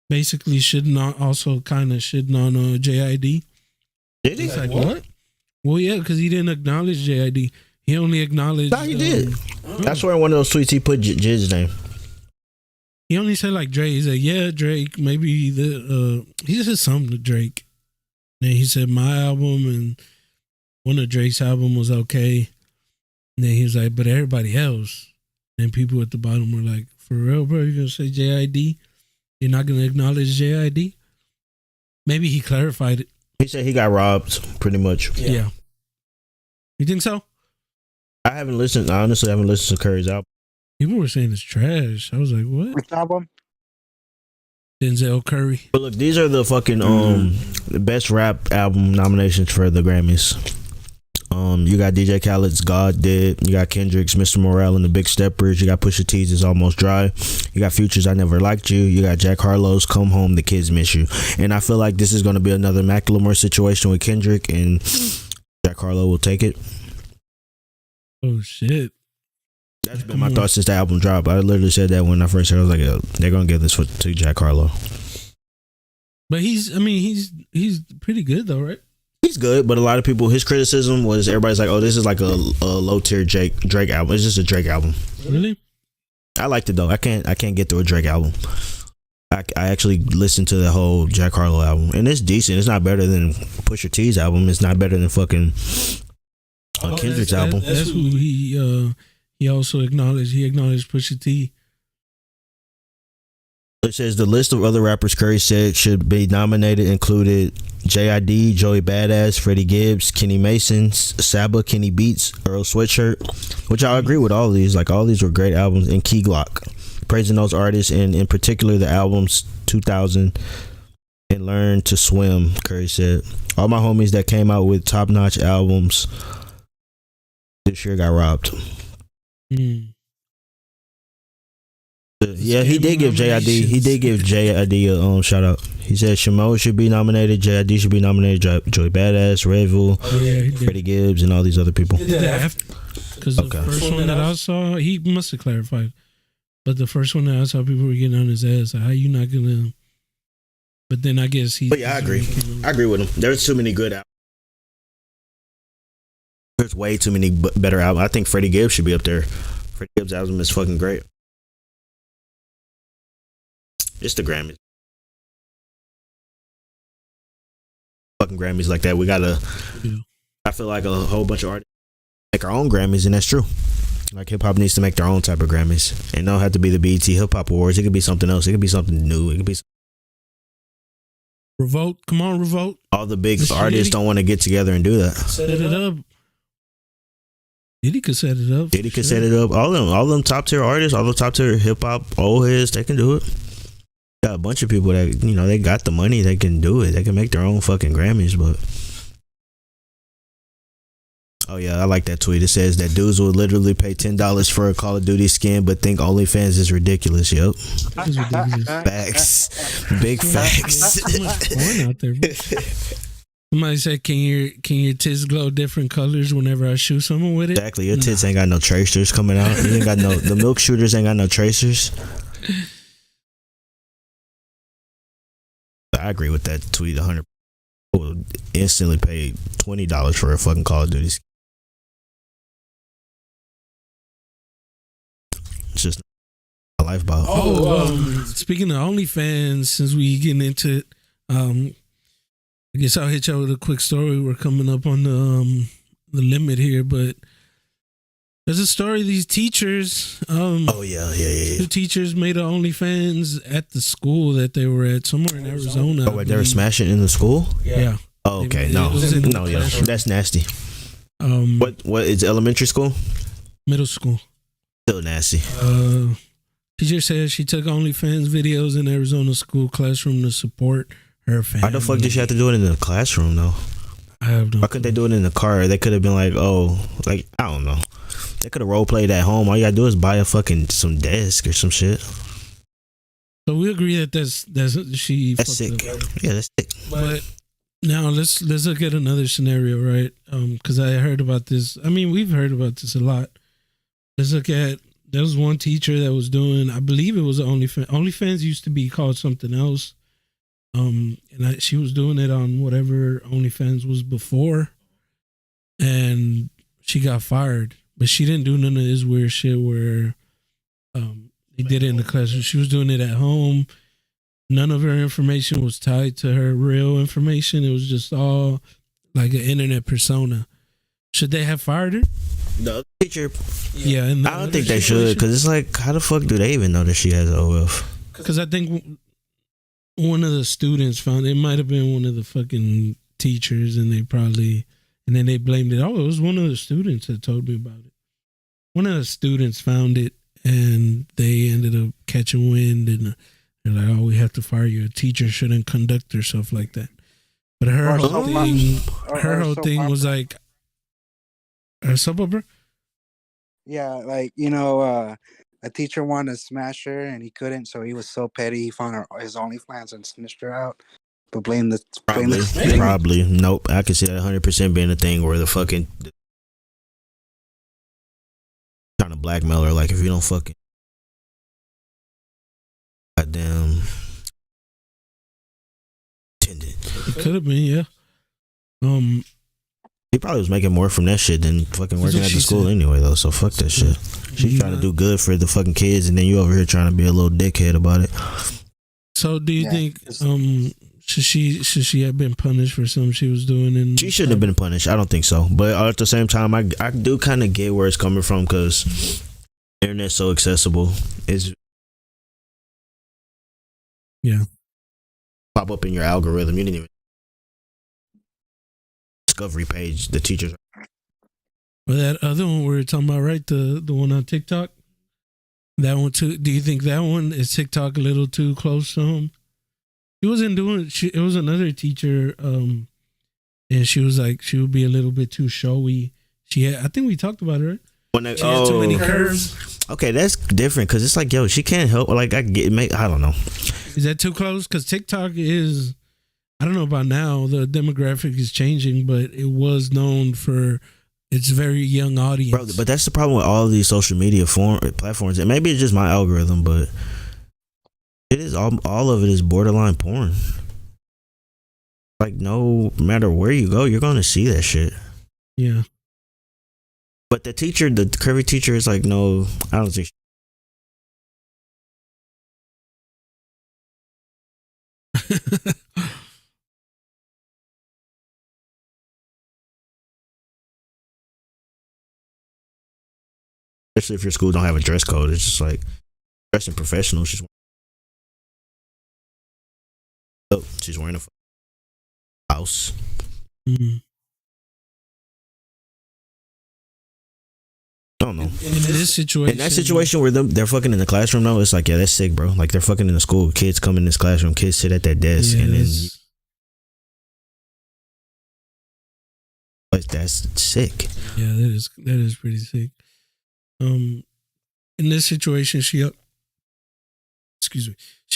[SPEAKER 1] basically shitting on JID.
[SPEAKER 2] Did he?
[SPEAKER 1] It's like what? Well, yeah, because he didn't acknowledge JID. He only acknowledged.
[SPEAKER 2] No, he did. I swear in one of those tweets he put Jiz's name.
[SPEAKER 1] He only said like Drake. He said, yeah, Drake, maybe he said something to Drake. And then he said my album and one of Drake's album was okay. And then he was like, but everybody else. And people at the bottom were like, for real, bro, you're going to say JID? You're not going to acknowledge JID? Maybe he clarified it.
[SPEAKER 2] He said he got robbed, pretty much.
[SPEAKER 1] Yeah. You think so?
[SPEAKER 2] I honestly haven't listened to Curry's album.
[SPEAKER 1] People were saying it's trash. I was like, what?
[SPEAKER 4] Which album?
[SPEAKER 1] Denzel Curry.
[SPEAKER 2] But look, these are the fucking the best rap album nominations for the Grammys. You got DJ Khaled's God Did. You got Kendrick's Mr. Morale and the Big Steppers. You got Pusha T's It's Almost Dry. You got Future's I Never Liked You. You got Jack Harlow's Come Home, The Kids Miss You. And I feel like this is going to be another Macklemore situation with Kendrick, and Jack Harlow will take it.
[SPEAKER 1] Oh, shit.
[SPEAKER 2] That's been my thought since the album dropped. I literally said that when I first heard it. I was like, they're going to give this to Jack Harlow.
[SPEAKER 1] But he's pretty good though, right?
[SPEAKER 2] He's good, but a lot of people, his criticism was everybody's like, oh, this is like a low tier Drake album. It's just a Drake album.
[SPEAKER 1] Really?
[SPEAKER 2] I liked it though. I can't get through a Drake album. I actually listened to the whole Jack Harlow album, and it's decent. It's not better than Pusha T's album. It's not better than fucking Kendrick's album.
[SPEAKER 1] That's who he also acknowledged. He acknowledged Pusha T.
[SPEAKER 2] It says the list of other rappers Curry said should be nominated included JID, Joey Badass, Freddie Gibbs, Kenny Mason, Saba, Kenny Beats, Earl Sweatshirt, which I agree with all these. Like, all these were great albums, and Key Glock. Praising those artists, and in particular the albums 2000 and Learn to Swim, Curry said. All my homies that came out with top-notch albums this year got robbed. Yeah, he did give JID. He did give JID a shout out. He said Shimo should be nominated, JID should be nominated, Joey Badass, Redville, Freddie Gibbs, and all these other people.
[SPEAKER 1] Because the first one that I saw, he must have clarified. But the first one that I saw, people were getting on his ass. Like, how you not gonna? But then I guess he.
[SPEAKER 2] But yeah, I agree. I agree with him. There's too many good albums. There's way too many better albums. I think Freddie Gibbs should be up there. Freddie Gibbs' album is fucking great. It's the Grammys. Fucking Grammys like that. We gotta. Yeah. I feel like a whole bunch of artists make our own Grammys, and that's true. Like, hip hop needs to make their own type of Grammys, and don't have to be the BET Hip Hop Awards. It could be something else. It could be something new. It could be.
[SPEAKER 1] Revolt, come on, Revolt.
[SPEAKER 2] All the big artists don't want to get together and do that.
[SPEAKER 1] Set it up. Diddy could set it up.
[SPEAKER 2] Diddy could set it up. All them top tier artists, all the top tier hip hop old heads, they can do it. Got a bunch of people that, you know, they got the money, they can do it. They can make their own fucking Grammys, but. Oh yeah, I like that tweet. It says that dudes will literally pay $10 for a Call of Duty skin, but think OnlyFans is ridiculous. Yep. Facts. Big facts.
[SPEAKER 1] So much porn out there, bro. Somebody said, "Can your tits glow different colors whenever I shoot someone with it?"
[SPEAKER 2] Exactly. Your tits ain't got no tracers coming out. You ain't got the milk shooters ain't got no tracers. I agree with that tweet 100%. I would instantly pay $20 for a fucking Call of Duty skin. It's just a life ball.
[SPEAKER 1] Speaking of OnlyFans, since we getting into it, I guess I'll hit y'all with a quick story. We're coming up on the limit here, but there's a story. These teachers, two teachers made an OnlyFans at the school that they were at, somewhere in Arizona.
[SPEAKER 2] Oh, wait, they were smashing in the school?
[SPEAKER 1] Yeah.
[SPEAKER 2] Oh, okay, that's nasty. What is elementary school?
[SPEAKER 1] Middle school.
[SPEAKER 2] Still nasty.
[SPEAKER 1] Teacher says she took OnlyFans videos in Arizona school classroom to support her family.
[SPEAKER 2] Why the fuck did she have to do it in the classroom though?
[SPEAKER 1] I have no.
[SPEAKER 2] Why couldn't they do it in the car? They could have been like, I don't know. They could have role played at home. All you gotta do is buy a fucking some desk or some shit.
[SPEAKER 1] So we agree that that's
[SPEAKER 2] sick. Yeah, that's sick.
[SPEAKER 1] But now let's look at another scenario, right? Because I heard about this. I mean, we've heard about this a lot. Let's look at, there was one teacher that was doing, I believe it was OnlyFans. OnlyFans used to be called something else. She was doing it on whatever OnlyFans was before, and she got fired. But she didn't do none of this weird shit where they did it in the classroom. She was doing it at home. None of her information was tied to her real information. It was just all like an internet persona. Should they have fired her?
[SPEAKER 2] The other teacher,
[SPEAKER 1] Yeah,
[SPEAKER 2] I don't think they should, because it's like, how the fuck do they even know that she has OF?
[SPEAKER 1] Because I think one of the students found it might have been one of the fucking teachers, and then they blamed it. Oh, it was one of the students that told me about it. One of the students found it, and they ended up catching wind, and they're like, "Oh, we have to fire you. A teacher shouldn't conduct herself like that." But her whole thing was like, a soap opera.
[SPEAKER 4] Yeah, like a teacher wanted to smash her and he couldn't, so he was so petty he found his OnlyFans and snitched her out. But blame the
[SPEAKER 2] Probably. Nope. I can see that 100% being a thing where the fucking trying to blackmail her. Like, if you don't fucking goddamn attendant.
[SPEAKER 1] It could have been, yeah.
[SPEAKER 2] He probably was making more from that shit than fucking working at the school
[SPEAKER 1] said.
[SPEAKER 2] anyway, though. So fuck that shit. She's trying to do good for the fucking kids, and then you over here trying to be a little dickhead about it.
[SPEAKER 1] So do you think should she have been punished for something she was doing?
[SPEAKER 2] She shouldn't have been punished. I don't think so. But at the same time, I do kind of get where it's coming from, because internet's so accessible. It's pop up in your algorithm. You didn't even discovery page. The teachers.
[SPEAKER 1] Well, that other one we were talking about, right? The one on TikTok. That one too. Do you think that one is TikTok a little too close to home? She wasn't doing. It was another teacher, and she was like, she would be a little bit too showy. I think we talked about her. Right? She had too many curves.
[SPEAKER 2] Okay, that's different, because it's like, yo, she can't help. Like, I don't know.
[SPEAKER 1] Is that too close? Because TikTok is, I don't know about now. The demographic is changing, but it was known for its very young audience.
[SPEAKER 2] Bro, but that's the problem with all of these social media platforms. And maybe it's just my algorithm, but it is all of it is borderline porn. Like, no matter where you go, you're gonna see that shit.
[SPEAKER 1] Yeah.
[SPEAKER 2] But the curvy teacher is like, no, I don't think. Especially if your school don't have a dress code, it's just like dressing professional. She's wearing a house.
[SPEAKER 1] Mm-hmm.
[SPEAKER 2] I don't know.
[SPEAKER 1] In this situation,
[SPEAKER 2] in that situation where they're fucking in the classroom, though, it's like, yeah, that's sick, bro. Like, they're fucking in the school. Kids come in this classroom. Kids sit at that desk, and then that's sick.
[SPEAKER 1] Yeah, that is pretty sick. In this situation, she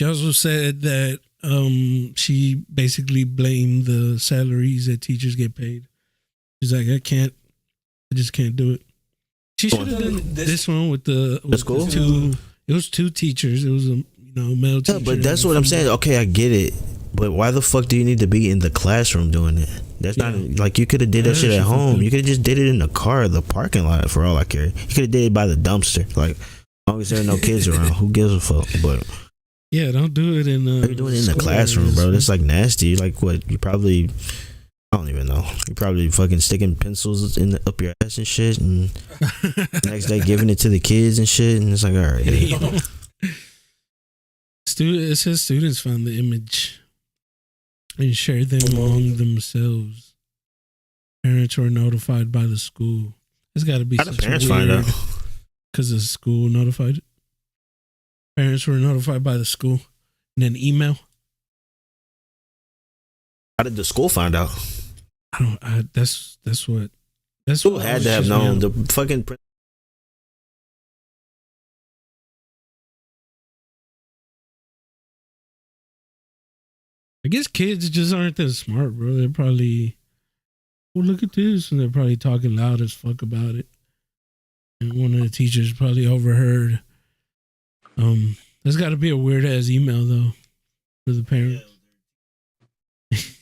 [SPEAKER 1] also said that she basically blamed the salaries that teachers get paid. She's like, I just can't do it. She should have done this one with the
[SPEAKER 2] school.
[SPEAKER 1] It was two teachers. It was a male teacher.
[SPEAKER 2] Yeah, but that's what I'm saying. Okay, I get it. But why the fuck do you need to be in the classroom doing it? That's not like, you could have did that shit at home. You could have just did it in the car, the parking lot, for all I care. You could have did it by the dumpster. Like, as long as there are no kids around, who gives a fuck? But
[SPEAKER 1] yeah, don't do it in.
[SPEAKER 2] You're doing it in the classroom, bro. That's like nasty. Like, what? You probably, I don't even know. You probably fucking sticking pencils up your ass and shit, and next day giving it to the kids and shit. And it's like, all right. Yeah.
[SPEAKER 1] It says students found the image and shared them among themselves. Parents were notified by the school. It's got to be
[SPEAKER 2] How
[SPEAKER 1] such
[SPEAKER 2] did parents
[SPEAKER 1] weird,
[SPEAKER 2] find out?
[SPEAKER 1] Because the school notified it. Parents were notified by the school, and then email.
[SPEAKER 2] How did the school find out?
[SPEAKER 1] That's what.
[SPEAKER 2] School had to have known. The fucking.
[SPEAKER 1] I guess kids just aren't that smart, bro. They're probably, look at this, and they're probably talking loud as fuck about it. And one of the teachers probably overheard. There's got to be a weird ass email though for the parents.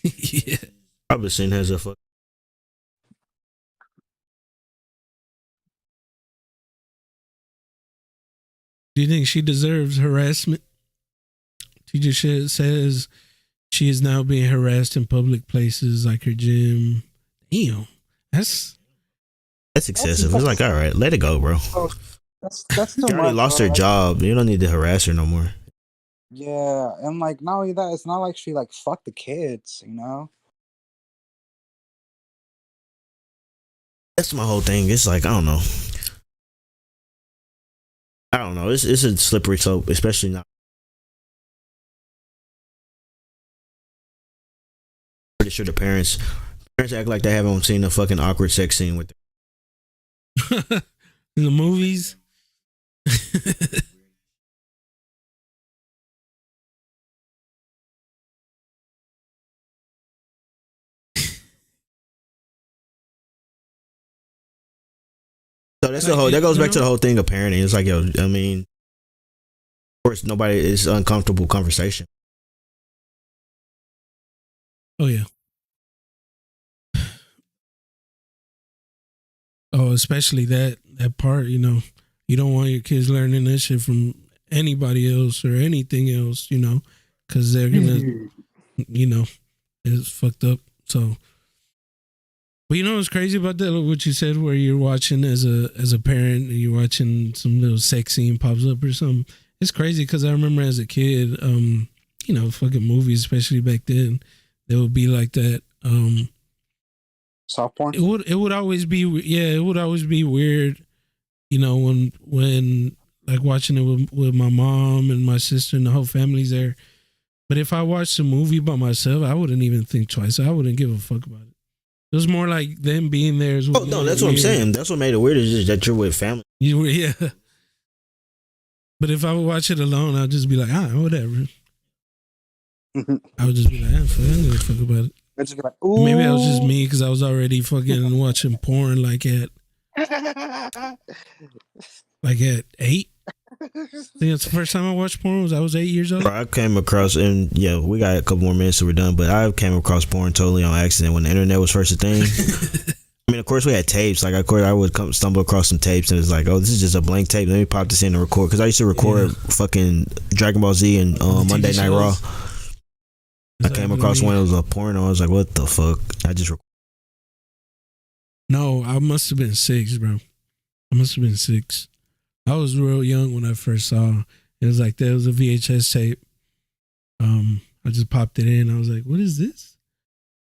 [SPEAKER 1] Yeah,
[SPEAKER 2] Probably seen has a fuck.
[SPEAKER 1] Do you think she deserves harassment? Teacher says she is now being harassed in public places like her gym. Damn, that's
[SPEAKER 2] excessive. It's like, all right, let it go, bro.
[SPEAKER 4] That's too
[SPEAKER 2] She already
[SPEAKER 4] much,
[SPEAKER 2] lost
[SPEAKER 4] bro.
[SPEAKER 2] her job. You don't need to harass her no more.
[SPEAKER 4] Yeah, and like not only that, it's not like she like fucked the kids, you know.
[SPEAKER 2] That's my whole thing. It's like, I don't know. It's a slippery slope, especially now. Pretty sure the parents act like they haven't seen a fucking awkward sex scene with
[SPEAKER 1] in the movies.
[SPEAKER 2] So that's the whole. That goes back to the whole thing of parenting. It's like, yo, I mean, of course, nobody is uncomfortable conversation.
[SPEAKER 1] Oh yeah. Oh, especially that part. You know, you don't want your kids learning this shit from anybody else or anything else. You know, because they're gonna, you know, it's fucked up. So. But you know what's crazy about that? What you said, where you're watching as a parent, and you're watching some little sex scene pops up or something. It's crazy because I remember as a kid, you know, fucking movies, especially back then, they would be like that.
[SPEAKER 4] Soft porn.
[SPEAKER 1] It would always be it would always be weird, you know, when like watching it with my mom and my sister and the whole family's there. But if I watched a movie by myself, I wouldn't even think twice. I wouldn't give a fuck about it. It was more like them being there.
[SPEAKER 2] Oh no, that's what I'm saying. That's what made it weird is just that you're with family.
[SPEAKER 1] Yeah. But if I would watch it alone, I'd just be like, whatever. I would just be like, fuck, I don't give a fuck about it.
[SPEAKER 4] Like,
[SPEAKER 1] maybe that was just me because I was already fucking watching porn like at 8. I think that's the first time I watched porn. I was 8 years old.
[SPEAKER 2] Bro, I came across, and yeah, we got a couple more minutes so we're done. But I came across porn totally on accident when the internet was first a thing. I mean, of course, we had tapes. Like, of course, I would stumble across some tapes, and it's like, oh, this is just a blank tape. Let me pop this in and record. Because I used to record fucking Dragon Ball Z and Monday Night Raw. I came across one. It was a porno. I was like, what the fuck? I just
[SPEAKER 1] No, I must have been 6, bro. I must have been 6. I was real young when I first saw. It was like there was a VHS tape. I just popped it in. I was like, what is this?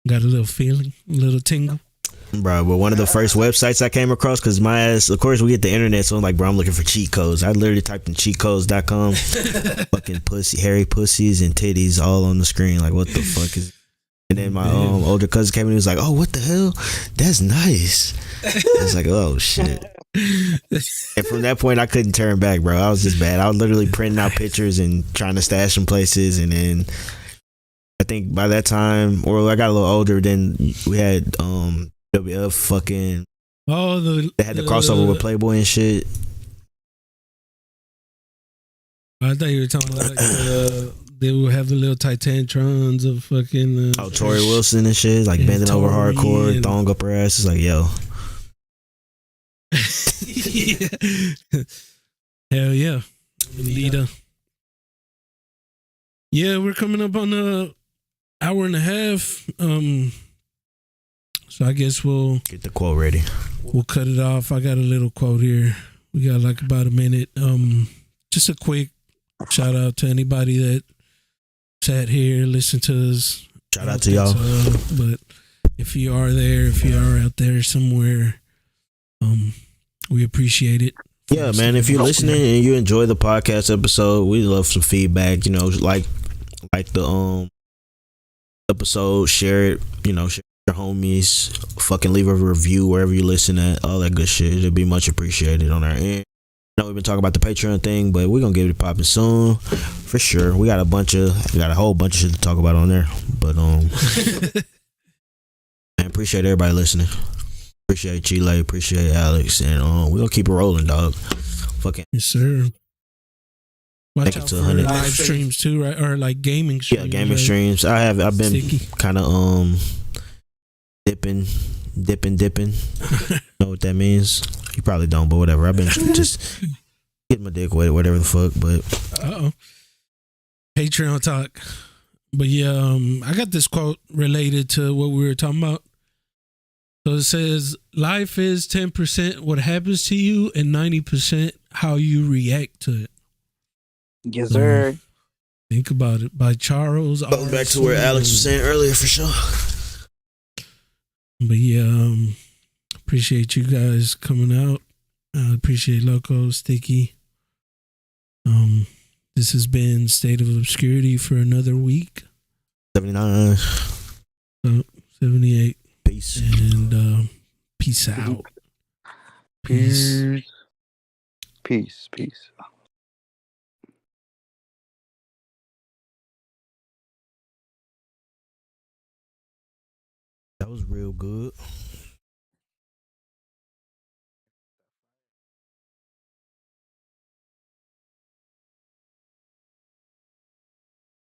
[SPEAKER 1] Got a little feeling, a little tingle.
[SPEAKER 2] Bro, but one of the first websites I came across, because my ass, of course, we get the internet, so I'm like, bro, I'm looking for cheat codes. I literally typed in cheatcodes.com. Fucking hairy pussies and titties all on the screen. Like, what the fuck is. And then my older cousin came in and was like, oh, what the hell? That's nice. I was like, oh, shit. And from that point, I couldn't turn back, bro. I was just bad. I was literally printing out pictures and trying to stash them places. And then I think by that time, or I got a little older, then we had WF fucking. They had the crossover with Playboy and shit.
[SPEAKER 1] I thought you were talking about like they would have the little Titantrons of fucking.
[SPEAKER 2] Tori Wilson and shit, like bending over hardcore,
[SPEAKER 1] and
[SPEAKER 2] thong up her ass. It's like, yo.
[SPEAKER 1] Hell yeah, Lita. Yeah, we're coming up on an hour and a half. So I guess we'll
[SPEAKER 2] get the quote ready.
[SPEAKER 1] We'll cut it off. I got a little quote here. We got like about a minute. Just a quick shout out to anybody that sat here, listened to us.
[SPEAKER 2] Shout out to y'all.
[SPEAKER 1] But if you are there, if you are out there somewhere, we appreciate it.
[SPEAKER 2] Yeah, man. If you're listening and you enjoy the podcast episode, we love some feedback. You know, like the episode, share it. You know, share your homies. Fucking leave a review wherever you listen at. All that good shit. It'll be much appreciated on our end. I know we've been talking about the Patreon thing, but we're gonna get it popping soon for sure. We got a whole bunch of shit to talk about on there. But I appreciate everybody listening. Appreciate Chile, appreciate Alex, and we're gonna keep it rolling, dog. Fucking
[SPEAKER 1] yes, sir. Watch out for live streams too, right? Or like gaming streams.
[SPEAKER 2] Yeah, gaming streams. I've been kind of dipping. Know what that means? You probably don't, but whatever. I've been just Get my dick wet, whatever the fuck. But
[SPEAKER 1] Patreon talk. But yeah, I got this quote related to what we were talking about. So it says, life is 10% what happens to you and 90% how you react to it.
[SPEAKER 4] Yes, sir.
[SPEAKER 1] Think about it. By Charles R.
[SPEAKER 2] going back to where Alex was saying earlier, for sure.
[SPEAKER 1] But yeah, appreciate you guys coming out. I appreciate Loco, Sticky. This has been State of Obscurity for another week.
[SPEAKER 2] 79.
[SPEAKER 1] 78.
[SPEAKER 2] Peace.
[SPEAKER 1] And peace out. Peace.
[SPEAKER 4] Peace. Peace.
[SPEAKER 2] That was real good.